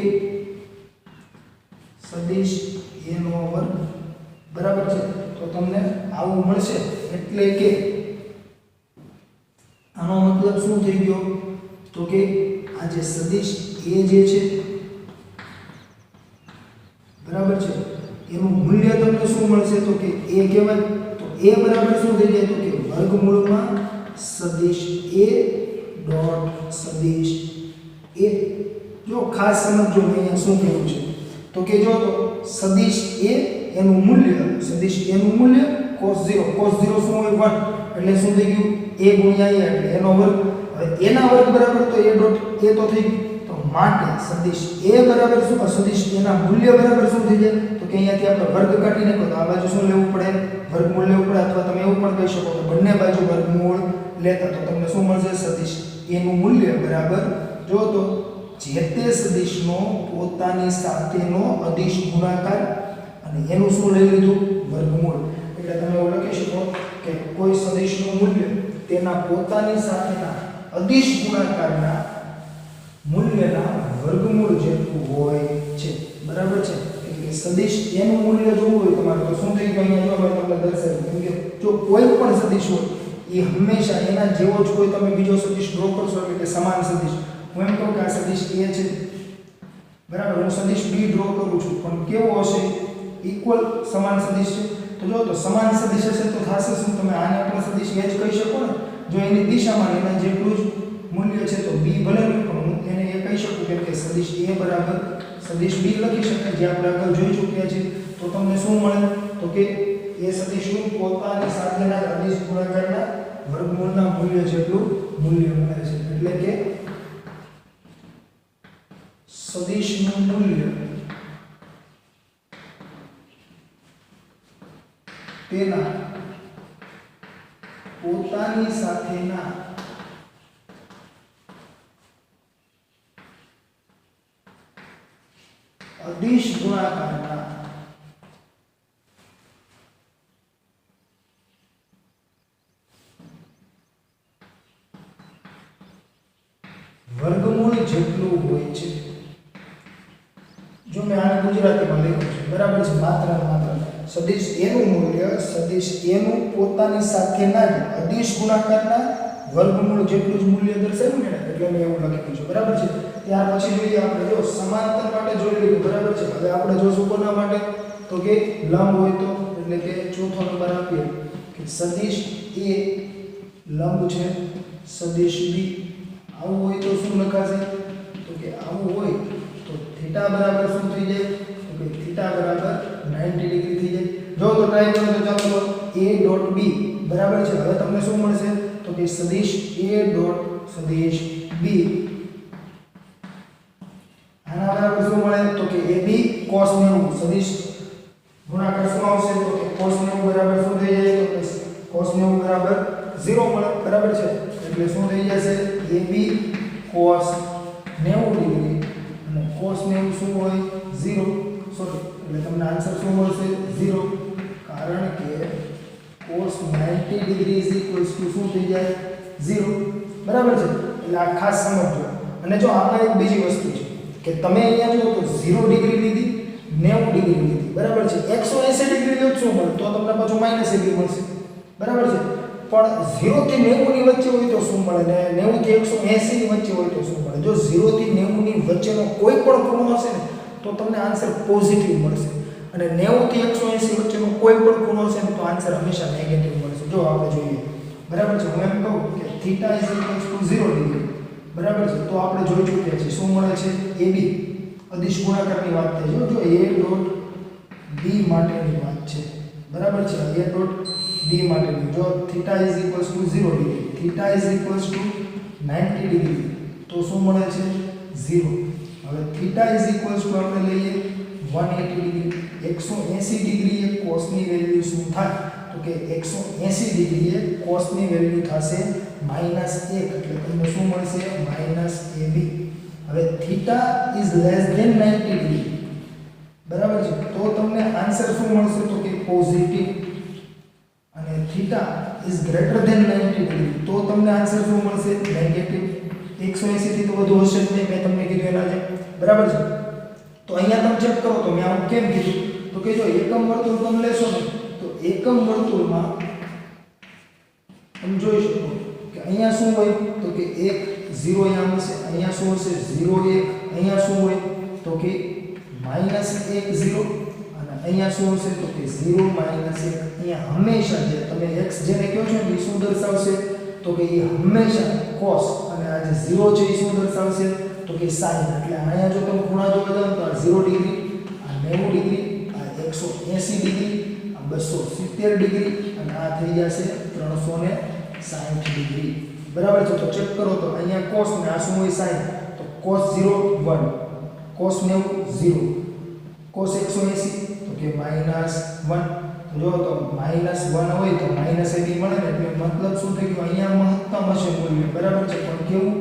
સદિશ A નો વર્ગ, બરાબર છે, તો તમને આવું મળશે। એટલે કે આનો મતલબ શું થઈ ગયો તો કે આ જે સદિશ A જે છે બરાબર છે એનું મૂલ્ય તમને શું મળશે તો કે A કહેવાય તો A બરાબર શું થઈ જાય તો કે વર્ગમૂળમાં સદિશ A ડોટ સદિશ A। જો ખાસ સમજો અહીંયા શું કહેવું છે તો કે જો તો સદિશ A એનું મૂલ્ય સદિશ A નું મૂલ્ય cos 0 શું હોય 1, એટલે શું થઈ ગયું A ગુણ્યા A એટલે એનો વર્ગ, હવે એના વર્ગ બરાબર તો A ડોટ A તો થઈ ગયું, તો માટે સદિશ A બરાબર શું સદિશ એના મૂલ્ય બરાબર શું થઈ જાય તો કે અહીંયાથી આપણે વર્ગ કાઢી નાખો તો આ બાજુ શું લેવું પડે વર્ગમૂળ લેવું પડે, અથવા તમે એવું પણ કહી શકો કે બંને બાજુ વર્ગમૂળ લેતા તો તમને શું મળશે સદિશ A નું મૂલ્ય બરાબર જો તો જે તે સદિશનો પોતાની સાથેનો અદિશ ગુણાકાર અને એનું શું લઈ લીધું વર્ગમૂળ, એટલે તમે એવું લખી શકો કે કોઈ સદિશનું મૂલ્ય તેના પોતાની સાથેના અદિશ ગુણાકારના મૂલ્યના વર્ગમૂળ જેટલું હોય છે, બરાબર છે। એટલે સદિશ એનું મૂલ્ય જોવું હોય તમારે તો શું થઈ ગયું અહીંયા જો તમને દર્શાવ્યું, કેમ કે જો કોઈ પણ સદિશ હોય એ હંમેશા એના જેવો જ કોઈ તમે બીજો સદિશ ડ્રો કરશો એટલે કે સમાન સદિશ, હું એમ કહું કે આ સદિશ A છે, બરાબર, હું સદિશ B ડ્રો કરું છું પણ કેવો હશે ઇક્વલ સમાન સદિશ છે તો જો તો સમાન સદિશ હશે તો થશે શું તમે આને પણ સદિશ A જ કહી શકો ને, જો એની દિશામાં એના જેટલું જ મૂલ્ય છે તો B ભલે નહીં પણ હું એને એ કહી શકું કેમ કે સદિશ A બરાબર સદિશ B લખી શકાય જે આપણે આગળ જોઈ ચૂક્યા છે। તો તમને શું મળે તો કે એ સદિશનું પોતાની સાથેના અદિશ ગુણાકારના વર્ગમૂળના મૂલ્ય જેટલું મૂલ્ય મળે છે, એટલે કે સદિશનું મૂલ્ય તેના પોતાની સાથેના અદિશ ગુણાકારના વર્ગમૂળ જેટલું હોય છે। જો મેં આને ગુજરાતીમાં લખ્યું છે બરાબર છે, માત્ર સદિશ A નું મૂલ્ય સદિશ A નું પોતાની સાથેના જ અદિશ ગુણાકારના વર્ગમૂળ જેટલું જ મૂલ્ય દર્શાવ્યું ને એટલે મેં એવું લખ્યું છે, બરાબર છે। ત્યાર પછી જોઈએ આપણે જો સમાંતર માટે જોઈ લીધું, બરાબર છે। હવે આપણે જોશું કોના માટે તો કે લંબ હોય તો, એટલે કે ચોથો નંબર આપીએ કે સદિશ A લંબ છે સદિશ B, આવું હોય તો શું લખાશે તો કે આવું હોય તો થીટા બરાબર શું થઈ જાય તો કે થીટા બરાબર 90 ડિગ્રી થઈ જાય। જો તો ટ્રાય કરો તો ચાલો A ડોટ B બરાબર છે, હવે તમને શું મળશે તો કે સદિશ A ડોટ સદિશ B આના બરાબર શું મળે તો કે AB cos 90 સદિશ ગુણાકાર શું આવશે તો કે cos 90 બરાબર શું થઈ જાય તો કે cos 90 બરાબર 0 મળે બરાબર છે એટલે શું થઈ જશે AB cos 90 ડિગ્રી અને cos 90 શું હોય 0 સોરી એટલે તમને આન્સર શું મળશે 0 કારણ કે cos 90 ડિગ્રી શું થઈ જાય 0 બરાબર છે એટલે આ ખાસ સમજજો અને જો આમાં એક બીજી વસ્તુ છે કે તમે અહીંયા જો તો 0 ડિગ્રી લીધી 90 ડિગ્રી લીધી બરાબર છે 180 ડિગ્રી લો શું મળે તો તમને પાછું -80 મળશે બરાબર છે પણ 0 થી 90 ની વચ્ચે હોય તો શું મળે ને 90 થી 180 ની વચ્ચે હોય તો શું મળે જો 0 થી 90 ની વચ્ચેનો કોઈ પણ ખૂણો હશે ને તો તમને આન્સર પોઝિટિવ મળશે અને 90 થી 180 વચ્ચેનો કોઈ પણ ખૂણો હશે ને તો આન્સર હંમેશા નેગેટિવ મળશે જો આપણે જોઈએ બરાબર છે હું એમ કહું કે θ 0 ડિગ્રી બરાબર છે તો આપણે જોઈ ચૂક્યા છીએ શું મળે છે AB અદિશ ગુણાકારની વાત થઈ જો A ડોટ B માટેની વાત છે બરાબર છે A ડોટ B માટેની જો θ 0 ડિગ્રી θ 90 ડિગ્રી તો શું મળે છે 0 હવે θ આપણે લઈએ 180 ડિગ્રી 180 ડિગ્રીએ cos ની વેલ્યુ શું થાય તો કે 180 ડિગ્રીએ cos ની વેલ્યુ થશે -1 એટલે તમને શું મળશે -AB હવે θ < 90 ડિગ્રી બરાબર છે તો તમને આન્સર શું મળશે તો કે પોઝિટિવ અને θ < 90 ડિગ્રી તો તમને આન્સર શું મળશે નેગેટિવ 180 થી તો વધુ હશે જ નહીં મેં તમને કીધું એના જેમ બરાબર છે તો અહીંયા તમે ચેક કરો તો મેં આવું કેમ કીધું તો કે જો એકમ વર્તુળ તમે લેશો ને તો એકમ વર્તુળમાં તમે જોઈ શકો કે અહીંયા શું હોય તો કે 1 0 અહીંયા હશે અહીંયા શું હશે 0 1 અહીંયા શું હોય તો કે -1 0 અને અહીંયા શું હશે તો કે 0 1 અહીંયા હંમેશા જે તમે x જેને કહો છો ને એ શું દર્શાવશે તો કે એ હંમેશા cos અને આ જે 0 છે એ શું દર્શાવશે તો કે sin એટલે અહીંયા જો તમે ખૂણા જોવા જાવ તો આ 0 ડિગ્રી આ 90 ડિગ્રી આ 180 ડિગ્રી આ 270 ડિગ્રી અને આ થઈ જશે 360 ડિગ્રી બરાબર છે તો ચેક કરો તો અહીંયા cos ને આ શું હોય sin તો cos 0 1 cos 90 0 cos 180 તો કે -1 તો જો તો -1 હોય તો -AB મળે ને એટલે મતલબ શું થઈ ગયું અહીંયા મહત્તમ હશે મૂલ્ય બરાબર છે પણ કેવું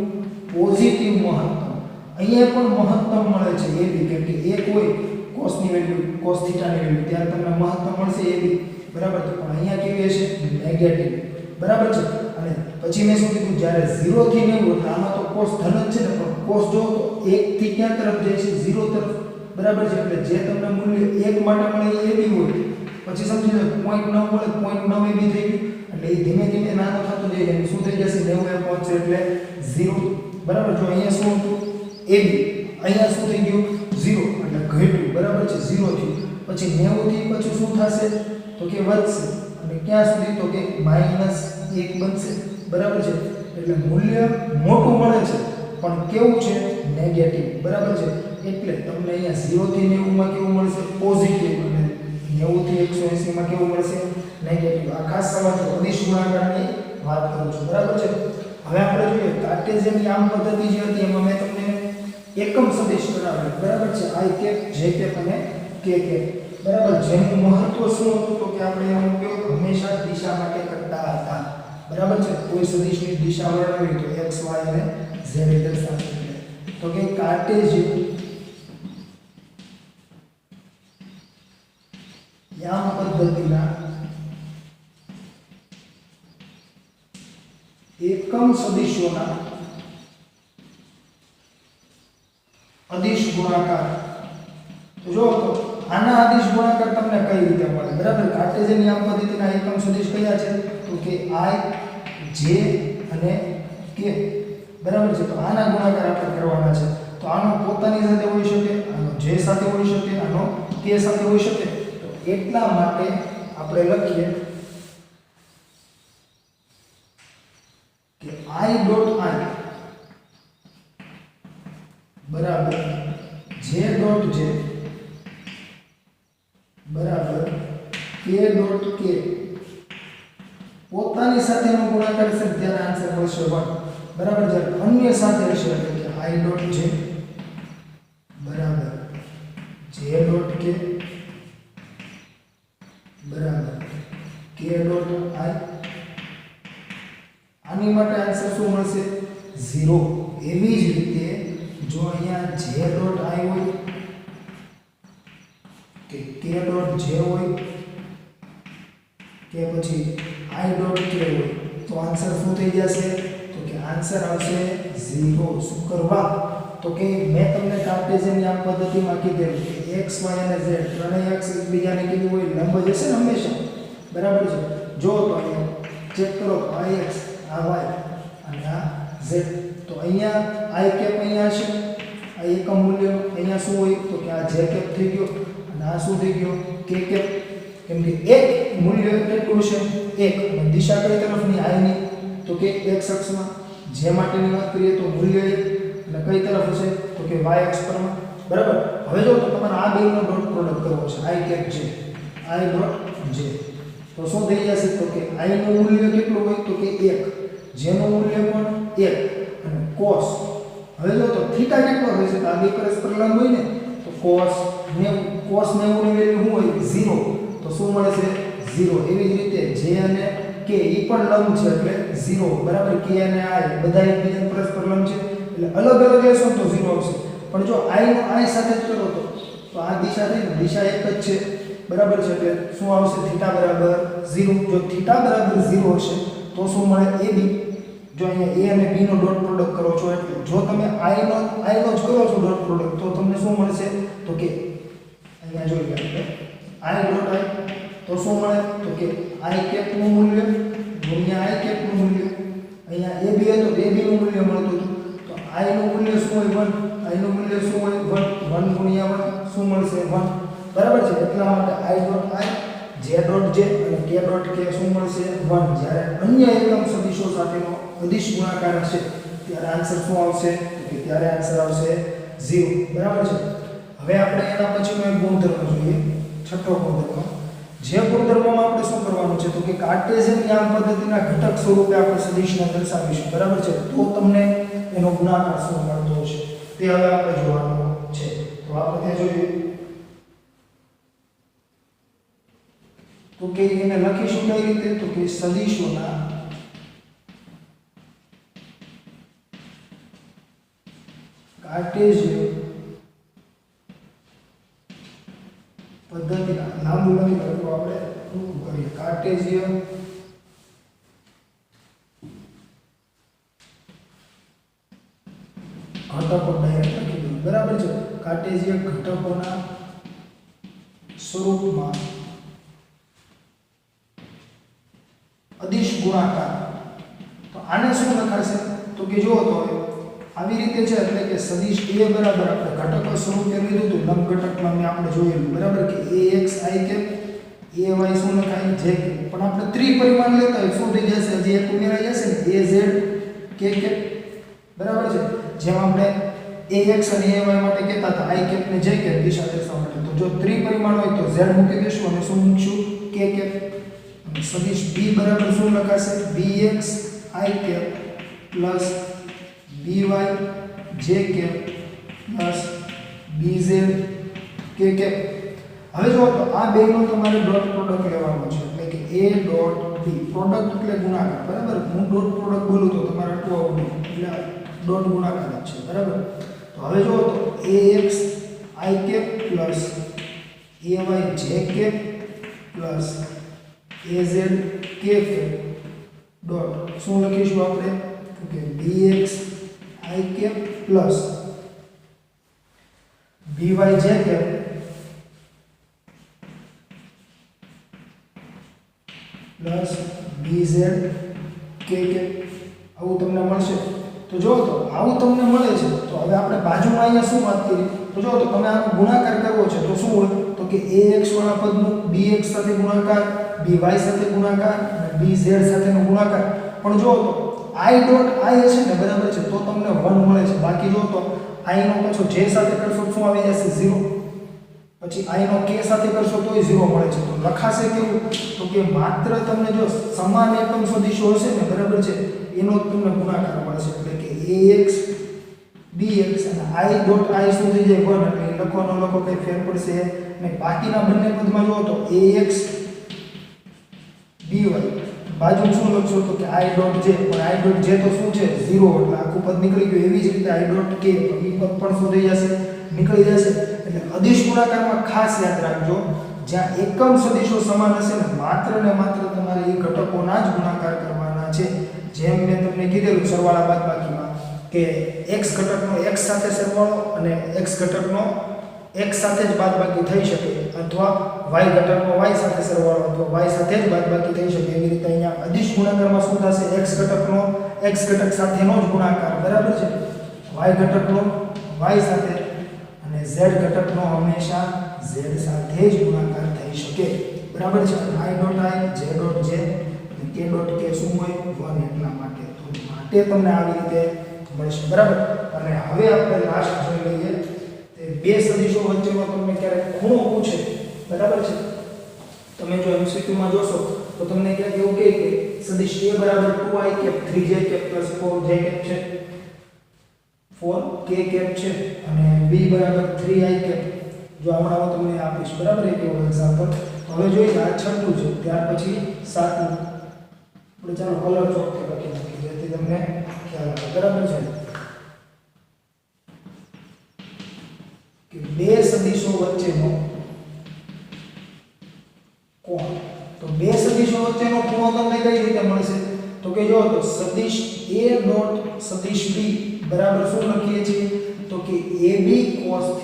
પોઝિટિવ મહત્તમ અહીંયા પણ મહત્તમ મળે છે AB કેમ કે એક હોય cos ની વેલ્યુ cos θ ની વેલ્યુ ત્યારે તમને મહત્તમ મળશે AB બરાબર તો પણ અહીંયા કેવી હશે નેગેટિવ બરાબર છે અને પછી મેં શું કીધું જ્યારે 0 થી 90 એટલે આમાં તો cos ધન જ છે ને પણ cos જો તો 1 થી ક્યાં તરફ જાય છે 0 તરફ બરાબર છે એટલે જે તમને મૂલ્ય 1 માટે મળે એ AB હોય પછી સમજી લો 0.9 મળે 0.9 AB થઈ ગયું એટલે એ ધીમે ધીમે નાનો થતો જાય એટલે શું થઈ જશે 90 એ પહોંચશે એટલે 0 બરાબર જો અહીંયા શું હતું AB અહીંયા શું થઈ ગયું 0 એટલે ઘટ્યું બરાબર છે 0 થયું પછી 90 થી પછી શું થશે તો કે વધશે અને ક્યાં સુધી તો કે -1 બનશે બરાબર છે એટલે મૂલ્ય મોટું મળે છે પણ કેવું છે નેગેટિવ બરાબર છે એટલે તમને અહીંયા 0 થી 90 માં કેવું મળશે પોઝિટિવ અને 90 થી 180 માં કેવું મળશે નેગેટિવ આ ખાસ સમજો અદિશ ગુણાકારની વાત કરું છું બરાબર છે હવે આપણે જોઈએ કાર્ટેશિયન યામ પદ્ધતિ જે હતી એમાં મેં તમને એકમ સદિશ કરાવ્યો બરાબર છે i કે j કે અને k કે બરાબર જેનું મહત્વ શું હતું તો કે આપણે એનો ઉપયોગ હંમેશા દિશા માટે કરતા હતા બરાબર છે કોઈ સદિશની દિશા વર્ણવી તો x y અને z દર્શાવવી તો કે કાર્ટેશિયન યામ પદ્ધતિના એકમ સદિશોના અદિશ ગુણાકાર તો જો તો આના અદિશ ગુણાકાર તમને કઈ રીતે મળે બરાબર કાર્ટેશિયન યામ પદ્ધતિના એકમ સદિશ કયા છે તો કે i j અને k બરાબર છે તો આના ગુણાકાર આપણે કરવાના છે તો આનો પોતાની સાથે હોઈ શકે આનો j સાથે હોઈ શકે આનો k સાથે હોઈ શકે તો એટલા માટે આપણે લખીએ કે i ડોટ i બરાબર j ડોટ j બરાબર k ડોટ k પોતાની સાથેનો ગુણાકાર છે ત્યારે આન્સર મળશે 1 બરાબર જ્યારે અન્ય સાથે હશે એટલે કે i ડોટ j બરાબર j dot k k dot i આની માટે આન્સર શું મળશે 0 એવી જ રીતે જો અહીંયા j ડોટ i હોય કે k ડોટ j હોય કે પછી i ડોટ k હોય તો આન્સર શું થઈ જશે તો કે આન્સર આવશે 0 શું કરવા તો કે મેં તમને કાર્ટેશિયન યામ પદ્ધતિમાં કીધેલું કે x y અને z ત્રણેય અક્ષ એકબીજાને કીધું હોય લંબ જશે ને હંમેશા બરાબર છે જો તો અહીંયા ચેક કરો તો આ x આ y અને આ z તો અહીંયા i કેપ અહીંયા છે આ એકમ મૂલ્ય અહીંયા શું હોય તો કે આ j કેપ થઈ ગયો અને આ શું થઈ ગયો k કેપ કેમ કે એક મૂલ્ય કેટલું છે 1 અને દિશા કઈ તરફની i ની તો કે x અક્ષમાં j માટેની વાત કરીએ તો મૂલ્ય 1 અને કઈ તરફ હશે તો કે y અક્ષ પરમાં બરાબર હવે જો તો તમારે આ બેનો ડોટ પ્રોડક્ટ કરવો છે i cap j i dot j તો શું થઈ જશે તો કે i નું મૂલ્ય કેટલું હોય તો કે 1 j નું મૂલ્ય પણ 1 અને cos હવે જો તો થીટા કેટલો હશે તો આ બે પરસ્પર લંબ હોય ને તો cos 90 ની વેલ્યુ શું હોય 0 તો શું મળશે 0 એવી જ રીતે j અને k ઈ પણ લંબ છે એટલે 0 બરાબર k અને i બધા એકબીજા પરસ્પર લંબ છે એટલે અલગ અલગ લેશો તો 0 આવશે પણ જો i નો i સાથે જ કરો તો આ દિશા થઈ ને દિશા એક જ છે બરાબર છે એટલે શું આવશે થીટા બરાબર 0 જો થીટા બરાબર 0 હશે તો શું મળે ab જો અહીંયા a અને b નો ડોટ પ્રોડક્ટ કરો છો એટલે જો તમે i નો જ કરો છો ડોટ પ્રોડક્ટ તો તમને શું મળશે તો કે અહીંયા જોઈ લો i ડોટ i તો શું મળે તો કે i કેપ નું મૂલ્ય ગુણ્યા i કેપ નું મૂલ્ય અહીંયા ab હતો તો ab નું મૂલ્ય મળતું હતું તો i નું મૂલ્ય શું હોય 1 i નું મૂલ્ય શું હોય 1 1 ગુણ્યા 1 શું મળશે 1 બરાબર છે એટલા માટે i dot i j dot j અને k ડોટ k શું મળશે 1 જ્યારે અન્ય એકમ સદિશો સાથેનો અદિશ ગુણાકાર હશે ત્યારે આન્સર શું આવશે તો કે ત્યારે આન્સર આવશે 0 બરાબર છે હવે આપણે એના પછીનો એક ગુણધર્મ જોઈએ છઠ્ઠો ગુણધર્મ જે ગુણધર્મમાં આપણે શું કરવાનું છે તો કે કાર્ટેશિયન યામ પદ્ધતિના ઘટક સ્વરૂપે આપણે સદિશને દર્શાવીશું બરાબર છે તો તમને એનો ગુણાકાર શું મળતો હશે તે હવે આપણે જોવાનું છે તો આપણે ત્યાં જોઈએ તો કે એને લખીશું કઈ રીતે તો કે સદિશોના કાર્ટેશિયન પદ્ધતિના લાંબુ લખી તો આપણે શું કરીએ કાર્ટેશિયન ઘટકો ડાયરેક્ટ લખી દઉં બરાબર છે કાર્ટેશિયન ઘટકોના સ્વરૂપમાં અદિશ ગુણાકાર તો આને શું લખાશે તો કે જો તો આવી રીતે છે એટલે કે સદિશ a બરાબર આપણે ઘટકો સ્વરૂપે લીધું હતું લંબ ઘટકમાં મેં આપણે જોયેલું બરાબર કે ax i કેપ ay શું લખાય j કેપ પણ આપણે ત્રિપરિમાણ લેતા હોય શું થઈ જશે જે એક ઉમેરાઈ જશે ને az k કેપ બરાબર છે જેમ આપણે ax અને ay માટે કહેતા હતા i કેપ ને j કેપ દિશા દર્શાવવા માટે તો જો ત્રિપરિમાણ હોય તો z મૂકી દેશું અને શું મૂકશું k કેપ સદિશ b બરાબર શું લખાશે bx i cap plus by j cap plus bz k cap હવે જો તો આ બેનો તમારે ડોટ પ્રોડક્ટ લેવાનો છે એટલે કે a ડોટ b પ્રોડક્ટ એટલે ગુણાકાર બરાબર હું ડોટ પ્રોડક્ટ બોલું તો તમારે આટલું આવડે એટલે ડોટ ગુણાકાર જ છે બરાબર તો હવે જો તો ax i cap plus ay j cap plus az k cap dot શું લખીશું આપણે તો કે bx i cap plus by j cap plus bz k cap આવું તમને મળશે તો જો તો આવું તમને મળે છે તો હવે આપણે બાજુમાં અહીંયા શું વાત કરી તો જો તો તમે આનો ગુણાકાર કરવો છે તો શું હોય તો કે ax વાળા પદનું bx સાથે ગુણાકાર by સાથે ગુણાકાર અને bz સાથેનો ગુણાકાર પણ જો તો i ડોટ i હશે ને બરાબર છે તો તમને 1 મળે છે બાકી જો તો i નો પાછો j સાથે કરશો શું આવી જશે 0 પછી i નો k સાથે કરશો તોય 0 મળે છે તો લખાશે કેવું તો કે માત્ર તમને જો સમાન એકમ સદિશો હશે ને બરાબર છે એનો તમને ગુણાકાર મળશે એટલે કે ax bx અને i ડોટ i શું થઈ જાય 1 એટલે લખવાનો લખો કઈ ફેર પડશે અને બાકીના બંને પદમાં જો તો ax by બાજુ શું લખશો તો કે i ડોટ j, પણ i ડોટ j તો શું છે 0, એટલે આખું પદ નીકળી ગયું. એવી જ રીતે i ડોટ k, તો એ પદ પણ શું થઈ જશે, નીકળી જશે. એટલે અદિશ ગુણાકારમાં ખાસ યાદ રાખજો, જ્યાં એકમ સદિશો સમાન હશે ને માત્ર તમારે એ ઘટકોના જ ગુણાકાર કરવાના છે. જેમ મેં તમને કીધેલું સરવાળા બાદબાકીમાં કે x ઘટકનો x સાથે સરવાળો અને x ઘટકનો x સાથે જ બાદબાકી થઈ શકે, અથવા y ઘટકનો y સાથે સરવાળો અથવા y સાથે જ બાદબાકી થઈ શકે. એવી રીતે અહીંયા અદિશ ગુણાકારમાં શું થશે, x ઘટકનો x ઘટક સાથેનો જ ગુણાકાર, બરાબર છે, y ઘટકનો y સાથે અને z ઘટકનો હંમેશા z સાથે જ ગુણાકાર થઈ શકે, બરાબર છે. i dot i, j dot j અને k ડોટ k શું હોય 1, એટલા માટે તમને આવી રીતે મળશે, બરાબર. અને હવે આપણે લાસ્ટ જોઈ લઈએ, તે બે સદિશો વચ્ચેનો તમને ક્યારેક ખૂણો પૂછે, બરાબર છે. તમે જો MCQ માં જોશો તો તમને ક્યાંક એવું કહે કે સદિશ a બરાબર 2i cap 3j cap 4j cap છે, 4k કેપ છે, અને b બરાબર 3i કેપ. જો હમણાં હું તમને આપીશ, બરાબર, એક એવો એક્ઝામ્પલ. હવે જોઈએ આ છઠ્ઠું છે, ત્યાર પછી સાતમું. આપણે ચાલો કલર ચોકથી લખી નાખીએ જેથી તમને ખ્યાલ આવે, બરાબર છે. કે બે સદિશો વચ્ચેનો કોણ, તો બે સદિશો વચ્ચેનો ખૂણો તમને કઈ રીતે મળશે, તો કે જો તો સદિશ a ડોટ સદિશ b બરાબર શું લખીએ છીએ, તો કે ab cos θ.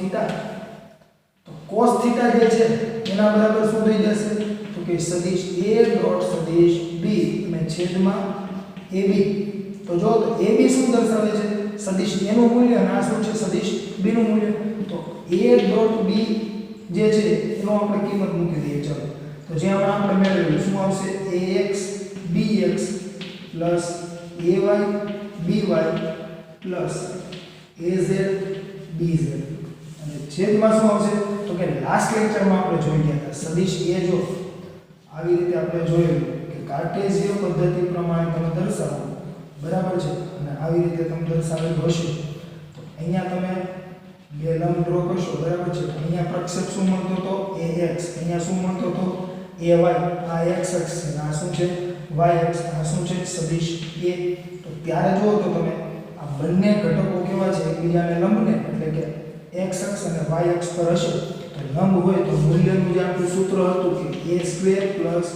તો cos θ જે છે એના બરાબર શું થઈ જશે, તો કે સદિશ a ડોટ સદિશ b અને છેદમાં ab. તો જો તો ab શું દર્શાવે છે, સદિશ a નું મૂલ્ય, અને આ શું છે, સદિશ b નું મૂલ્ય. તો a ડોટ b જે છે એનો આપણે કિંમત મૂકી દઈએ. ચાલો, તો જ્યાં આપણે મેળવ્યું શું આવશે, ax bx plus ay by plus az bz, અને છેદમાં શું આવશે, તો કે લાસ્ટ લેક્ચરમાં આપણે જોઈ ગયા હતા સદિશ a જો આવી રીતે આપણે જોયું કે કાર્ટેશિયન પદ્ધતિ પ્રમાણે તમે દર્શાવો, બરાબર છે, અને આવી રીતે તમે દર્શાવેલું હશે. તો અહીંયા તમે બે લંબ ડ્રો કરશો, બરાબર છે. અહીંયા પ્રક્ષેપ શું મળતો હતો, ax, અહીંયા શું મળતો હતો, ay. આ x અક્ષ છે, આ શું છે, y અક્ષ, આ શું છે, સદિશ a. તો ત્યારે જો તો તમે આ બંને ઘટકો કેવા છે, એકબીજાને લંબને, એટલે કે x અક્ષ અને y અક્ષ પર હશે. તો લંબ હોય તો મૂલ્યનું જે આપણું સૂત્ર હતું કે a square plus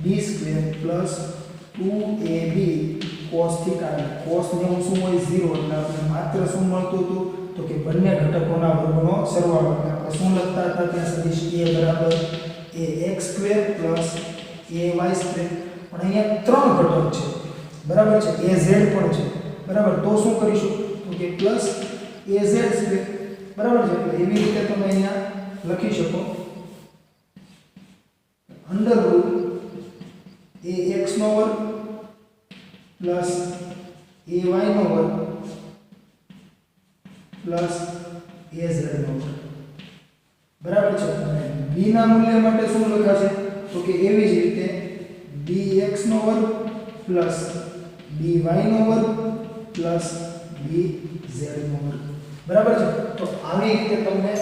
b square plus 2ab cos θ. cos ને શું હોય 0, એટલે આપણે માત્ર શું મળતું હતું, તો કે બંને ઘટકોના વર્ગનો સરવાળો. એટલે આપણે શું લખતા હતા, ત્યાં સદિશ a બરાબર ax square plus ay square. પણ અહીંયા ત્રણ ઘટક છે, બરાબર છે, az પણ છે, બરાબર. તો શું કરીશું, તો કે પ્લસ az સ્ક્વેર, બરાબર છે. એટલે એવી રીતે તમે અહીંયા લખી શકો અંડર રૂટ ax નો વર્ગ પ્લસ ay નો વર્ગ પ્લસ az નો વર્ગ, બરાબર છે. અને b ના મૂલ્ય માટે શું લખાશે, તો કે એવી જ રીતે bx નો વર્ગ પ્લસ by નો વર્ગ પ્લસ bz નો વર્ગ, બરાબર છે. તો આવી રીતે તમને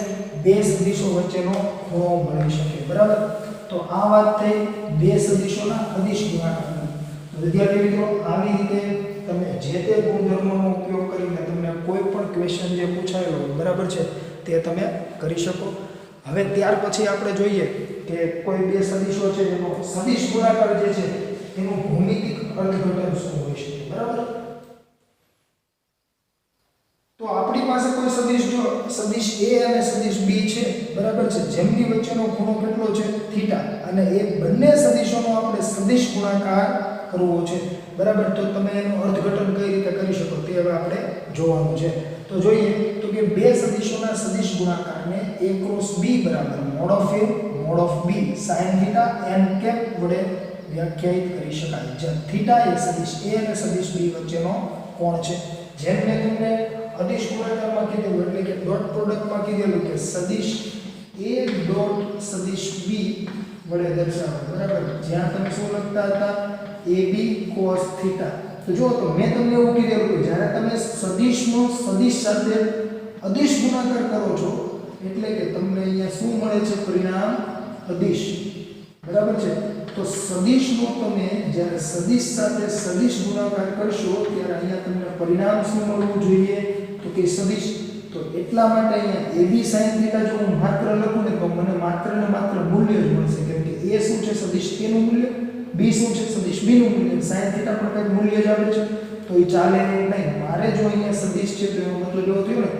બે સદિશો વચ્ચેનો ખૂણો મળી શકે, બરાબર. તો આ વાત થઈ બે સદિશોના અદિશ ગુણાકારની. વિદ્યાર્થી મિત્રો, આવી રીતે તમે જે તે ગુણધર્મોનો ઉપયોગ કરીને તમને કોઈ પણ ક્વેશ્ચન જે પૂછાયેલો હોય, બરાબર છે, તે તમે કરી શકો. હવે ત્યાર પછી આપણે જોઈએ કે કોઈ બે સદિશો છે એનો સદિશ ગુણાકાર જે છે એનું ભૌમિતિક અર્થઘટન શું હોઈ શકે, બરાબર. તો આપણી પાસે કોઈ સદિશ જો સદિશ a અને સદિશ b છે, બરાબર છે, જેમની વચ્ચેનો ખૂણો કેટલો છે, θ, અને એ બંને સદિશોનો આપણે સદિશ ગુણાકાર કરવો છે, બરાબર. તો તમે એનું અર્થઘટન કઈ રીતે કરી શકો તે હવે આપણે જોવાનું છે. તો જોઈએ તો કે બે સદિશોના સદિશ ગુણાકારને a ક્રોસ b બરાબર mod of a mod of b sin θ n cap વડે વ્યાખ્યાયિત કરી શકાય. જ્યાં θ એ સદિશ a અને સદિશ b વચ્ચેનો કોણ છે. જેમ મેં તમને અદિશ ગુણાકારમાં કીધેલું, એટલે કે ડોટ પ્રોડક્ટમાં કીધેલું કે સદિશ a ડોટ સદિશ b વડે દર્શાવો, બરાબર. જ્યાં તમે શું લખતા હતા, ab cos θ. તો જો તો મેં તમને એવું કીધેલું કે જ્યારે તમે સદિશનો સદિશ સાથે અદિશ ગુણાકાર કરો છો એટલે કે તમને અહીંયા શું મળે છે, પરિણામ અદિશ, બરાબર છે. તો તો સદિશનો તમે જ્યારે સદિશ સાથે સદિશ ગુણાકાર કરશો ત્યારે અહીંયા તમને પરિણામ શું મળવું જોઈએ તો કે સદિશ. તો એટલા માટે અહીંયા AB sin θ જો હું માત્ર લખું ને તો મને માત્ર ને માત્ર મૂલ્ય જ મળશે, કેમ કે A શું છે સદિશ A નું મૂલ્ય, B શું છે સદિશ B નું મૂલ્ય, sin θ પણ કંઈક મૂલ્ય જ આવે છે તો એ ચાલે નહીં. મારે જો અહીંયા સદિશ છે તો એનો મતલબ એવો થયો ને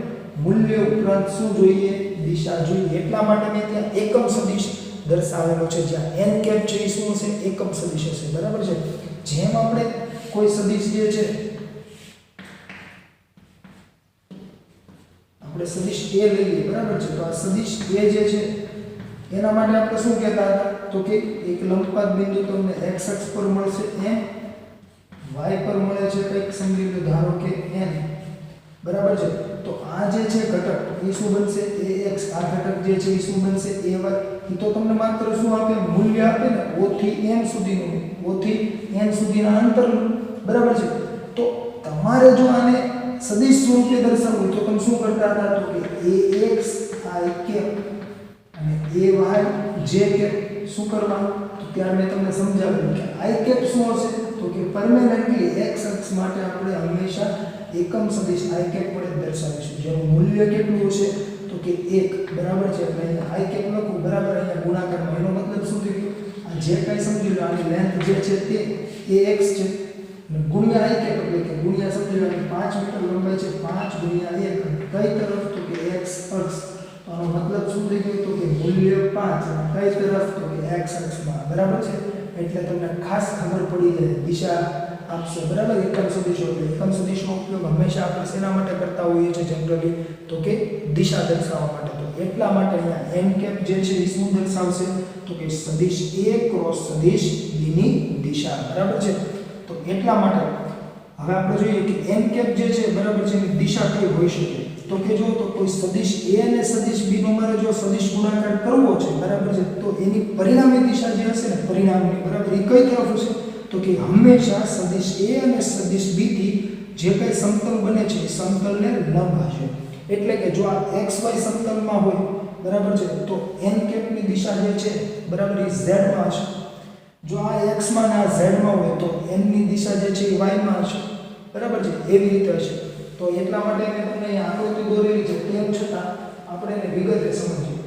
મૂલ્ય ઉપરાંત શું જોઈએ દિશા જોઈએ. એટલા માટે મેં ત્યાં એકમ સદિશ દર્શાવેલો છે, જ્યાં n કેપ છે એ શું હશે એકમ સદિશ હશે, બરાબર છે. જેમ આપણે કોઈ સદિશ જે છે આપણે સદિશ A લઈએ, બરાબર છે, તો આ સદિશ A જે છે એના માટે આપણે શું કહેતા હતા તો કે એક લંબપાત બિંદુ તમને x અક્ષ પર મળશે m, y પર મળે છે કંઈક સમજી લો ધારો કે n, બરાબર છે. તો આ જે છે ઘટક એ શું બનશે ax, આ ઘટક જે છે એ શું બનશે ay. એ તો તમને માત્ર શું આપે મૂલ્ય આપે ને o થી n સુધીનું, o થી n સુધીના અંતરનું, બરાબર છે. તો તમારે જો આને સદિશ સ્વરૂપે દર્શાવવું તો તમે શું કરતા હતા તો કે ax i કેપ અને ay j કેપ શું કરવાનું તો ત્યારે મેં તમને સમજાવ્યું કે i કેપ શું હશે તો કે પરમેનન્ટલી x અક્ષ માટે આપણે હંમેશા એકમ સદિશ i કેપ વડે દર્શાવીશું, જેનું મૂલ્ય કેટલું હશે તો કે 1, બરાબર છે. એટલે અહીંયા i કેપ લખું, બરાબર, અહીંયા ગુણાકારમાં એનો મતલબ શું થઈ ગયો આ જે કંઈ સમજી લો આની લેન્થ જે છે તે ax છે અને ગુણ્યા i કેપ એટલે કે ગુણ્યા સમજી લો 5 મીટર લંબાઈ છે 5 ગુણ્યા 1 કઈ તરફ તો કે x અક્ષ. તો આનો મતલબ શું થઈ ગયો તો કે મૂલ્ય 5 અને કઈ તરફ તો કે x અક્ષમાં, બરાબર છે. એટલે તમને ખાસ ખબર પડી જાય દિશા આપશે, બરાબર. એકમ સદિશો એટલે એકમ સદિશનો ઉપયોગ હંમેશા આપણે શેના માટે કરતા હોઈએ છીએ જનરલી તો કે દિશા દર્શાવવા માટે. તો એટલા માટે અહીંયા n કેપ જે છે એ શું દર્શાવશે તો કે સદિશ A ક્રોસ સદિશ B ની દિશા, બરાબર છે. તો એટલા માટે હવે આપણે જોઈએ કે n કેપ જે છે, બરાબર છે, એની દિશા કઈ હોઈ શકે તો કે જો તો કોઈ સદિશ A અને સદિશ B નો મારે જો સદિશ ગુણાકાર કરવો છે, બરાબર છે, તો એની પરિણામી દિશા જે હશે ને પરિણામની, બરાબર, એ કઈ તરફ હશે તો કે હંમેશા સદિશ A અને સદિશ B થી જે કંઈ સમતલ બને છે એ સમતલને લંબ હશે. એટલે કે જો આ xy સમતલમાં હોય, બરાબર છે, તો n કેપની દિશા જે છે, બરાબર, એ z માં હશે. જો આ x માં અને આ z માં હોય તો n ની દિશા જે છે એ y માં હશે, બરાબર છે, એવી રીતે હશે. તો એટલા માટે મેં તમને અહીં આકૃતિ દોરેલી છે, તેમ છતાં આપણે એને વિગતે સમજીએ.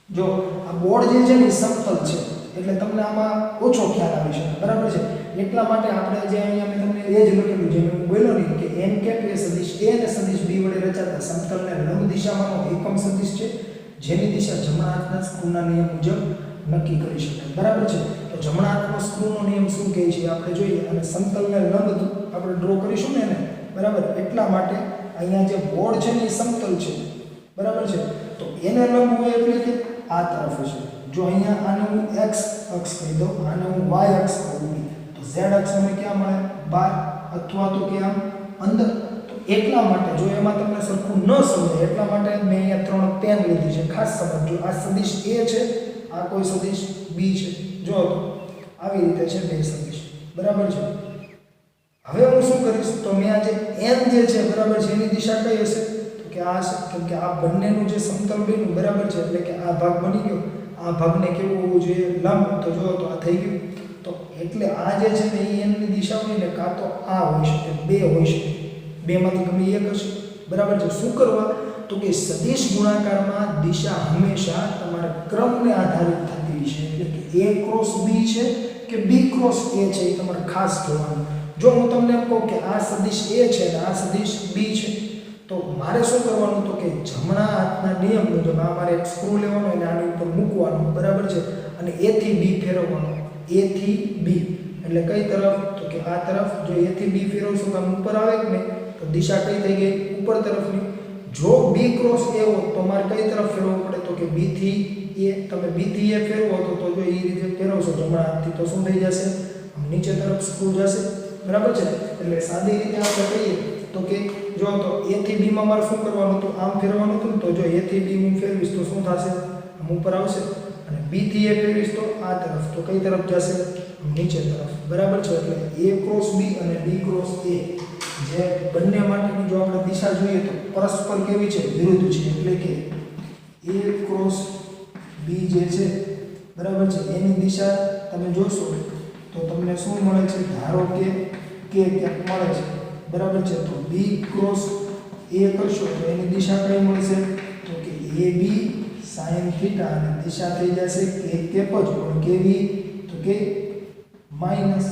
જો આ બોર્ડ જે છે ને એ સમતલ છે એટલે તમને આમાં ઓછો ખ્યાલ આવી શકે, બરાબર છે. એટલા માટે આપણે જે અહીંયા મેં તમને એ જ લખેલું જે મેં બોલ્યો નહીં કે n કેપ એ સદિશ A અને સદિશ B વડે રચાતા સમતલને લંબ દિશામાંનો એકમ સદિશ છે, જેની દિશા જમણા હાથના સ્ક્રૂના નિયમ મુજબ નક્કી કરી શકાય, બરાબર છે. તો જમણા હાથનો સ્ક્રૂનો નિયમ શું કહે છે આપણે જોઈએ અને સમતલને લંબ આપણે ડ્રો કરીશું ને એને, બરાબર. એટલા માટે અહીંયા જે બોર્ડ છે ને એ સમતલ છે, બરાબર છે. તો એને લંબ હોય એટલે કે આ તરફ હશે. જો અહીંયા આને હું x અક્ષ કહી દઉં, આને હું y અક્ષ કહું, તો z અક્ષ મને ક્યાં મળે બહાર અથવા તો ક્યાં અંદર. તો એટલા માટે જો એમાં તમને સરખું ન સમજાય એટલા માટે મેં અહીંયા 3 પેન લીધી છે, ખાસ સમજજો. આ સદિશ A છે, આ કોઈ સદિશ B છે, જો તો આવી રીતે છે બે સદિશ, બરાબર છે. હવે હું શું કરીશ તો મેં આ જે n જે છે, બરાબર છે, એની દિશા કઈ હશે તો કે આ હશે, કેમ કે આ બંનેનું જે સમતલ બન્યું, બરાબર છે, એટલે કે આ ભાગ બની ગયો, આ ભાગને કેવું હોવું જોઈએ લંબ. તો જો તો આ થઈ ગયું. તો એટલે આ જે છે ને એ n ની દિશા હોય ને કાં તો આ હોઈ શકે, બે હોઈ શકે, બેમાંથી ગમે એક હશે, બરાબર છે. શું કરવા તો કે સદિશ ગુણાકારમાં દિશા હંમેશા તમારા ક્રમને આધારિત થતી છે, એટલે કે A ક્રોસ B છે કે B ક્રોસ A છે એ તમારે ખાસ જોવાનું. જો હું તમને એમ કહું કે આ સદિશ A છે અને આ સદિશ B છે તો મારે શું કરવાનું તો કે જમણા હાથના નિયમ મુજબ આ મારે એક સ્ક્રૂ લેવાનો અને આની ઉપર મૂકવાનો, બરાબર છે, અને A થી B ફેરવવાનો. A થી B એટલે કઈ તરફ તો કે આ તરફ. જો A થી B ફેરવશો તો આમ ઉપર આવે કે નહીં તો દિશા કઈ થઈ ગઈ ઉપર તરફની. જો B ક્રોસ A હોય તો મારે કઈ તરફ ફેરવવું પડે તો કે B થી A. તમે B થી A ફેરવો તો જો એ રીતે ફેરવશો જમણા હાથથી તો શું થઈ જશે નીચે તરફ સ્ક્રૂ જશે, બરાબર છે. એટલે સાદી રીતે આપણે કહીએ તો કે જો તો A થી B માં મારે શું કરવાનું હતું આમ ફેરવવાનું હતું, તો જો A થી B હું ફેરવીશ તો શું થશે આમ ઉપર આવશે, અને B થી A ફેરવીશ તો આ તરફ, તો કઈ તરફ જશે નીચે તરફ, બરાબર છે. એટલે A ક્રોસ B અને B ક્રોસ A જે બંને માટેની જો આપણે દિશા જોઈએ તો પરસ્પર કેવી છે વિરુદ્ધ છે, એટલે કે A ક્રોસ B જે છે, બરાબર છે. એની દિશા તમે જોશો તો તમને શું મળે છે? ધારો કે ક્યાંક મળે છે, બરાબર છે. તો b ક્રોસ a કરશો તો એની દિશા કઈ મળશે? તો કે ab sin θ અને દિશા થઈ જશે k કેપ જ, પણ કેવી? તો કે માઈનસ,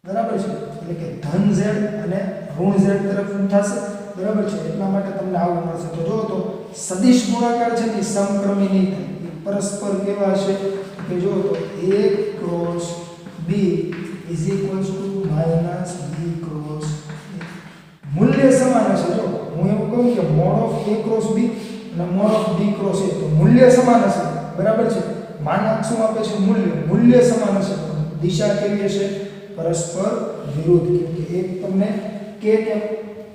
બરાબર છે. એટલે કે ધન z અને ઋણ z તરફ થશે, બરાબર છે. એટલા માટે તમને આવું મળશે. તો જો તો સદિશ ગુણાકાર છે ને સમક્રમી નહીં થાય, પરસ્પર કેવા હશે? કે જો તો a cross b is equals to minus b cross a. મૂલ્ય સમાન હશે. જો હું એવું કહું કે mode of a cross b અને mode of b cross a, તો મૂલ્ય સમાન હશે, બરાબર છે. માનાંક શું આપે છે? મૂલ્ય સમાન હશે, દિશા કેવી હશે? પરસ્પર વિરુદ્ધ. કેમ કે એક તમને k કેપ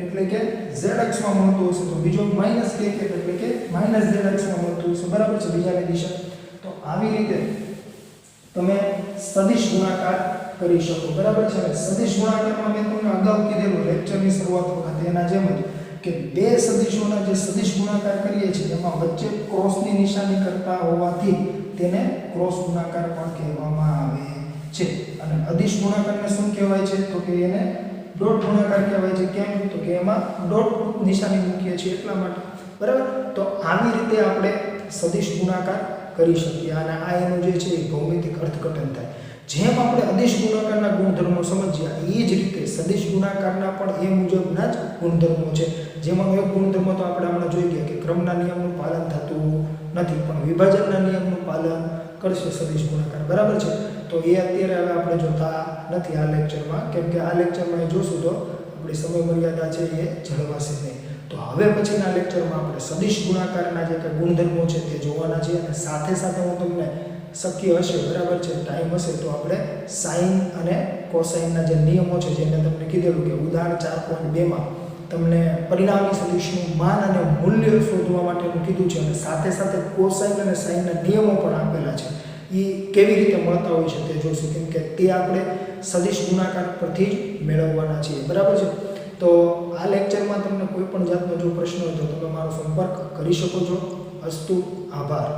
એટલે કે z અક્ષમાં મળતું હશે, તો બીજો માઈનસ k કેપ એટલે કે માઈનસ z અક્ષમાં મળતું હશે, બરાબર છે, બીજાની દિશા. તો આવી રીતે તમે સદિશ ગુણાકાર કરી શકો, બરાબર છે. સદિશ ગુણાકારમાં મેં તમને અગાઉ કીધેલું લેક્ચરની શરૂઆત વખતે એના જેમ જ કે બે સદિશોના જે સદિશ ગુણાકાર કરીએ છીએ એમાં વચ્ચે ક્રોસની નિશાની કરતા હોવાથી તેને ક્રોસ ગુણાકાર પણ કહેવામાં આવે છે. અને અદિશ ગુણાકારને શું કહેવાય છે? તો કે એને ડોટ ગુણાકાર કહેવાય છે. કેમ? તો કે એમાં ડોટ નિશાની મૂકીએ છીએ એટલા માટે, બરાબર. તો આવી રીતે આપણે સદિશ ગુણાકાર કરી શકીએ અને આ એનું જે છે એ ભૌમિતિક અર્થઘટન થાય. જેમ આપણે અદિશ ગુણાકારના ગુણધર્મો સમજ્યા એ જ રીતે સદિશ ગુણાકારના પણ એ મુજબના જ ગુણધર્મો છે. જેમાં એક ગુણધર્મ તો આપણે હમણાં જોઈ ગયા કે ક્રમના નિયમનું પાલન થતું નથી, પણ વિભાજનના નિયમનું પાલન કરશે સદિશ ગુણાકાર, બરાબર છે. તો એ અત્યારે હવે આપણે જોતા નથી આ લેક્ચરમાં, કેમ કે આ લેક્ચરમાં એ જોશું તો આપણી સમય મર્યાદા છે એ જળવાશે નહીં. તો હવે પછીના લેક્ચરમાં આપણે સદિશ ગુણાકારના જે કંઈ ગુણધર્મો છે તે જોવાના છે અને સાથે સાથે હું તમને શક્ય હશે, બરાબર છે, ટાઈમ હશે તો આપણે સાઇન અને કોસાઇનના જે નિયમો છે જેને તમને કીધેલું કે ઉદાહરણ 4.2માં તમને પરિણામી સદિશનું માન અને મૂલ્ય શોધવા માટેનું કીધું છે અને સાથે સાથે કોસાઇન અને સાઇનના નિયમો પણ આપેલા છે. એ કેવી રીતે મળતા હોય છે તે જોશું, કેમ કે તે આપણે સદિશ ગુણાકાર પરથી જ મેળવવાના છીએ, બરાબર છે. તો આ લેક્ચરમાં તમને કોઈ પણ જાતનો જો પ્રશ્ન હોય તો તમે મારો સંપર્ક કરી શકો છો. અસ્તુ, આભાર.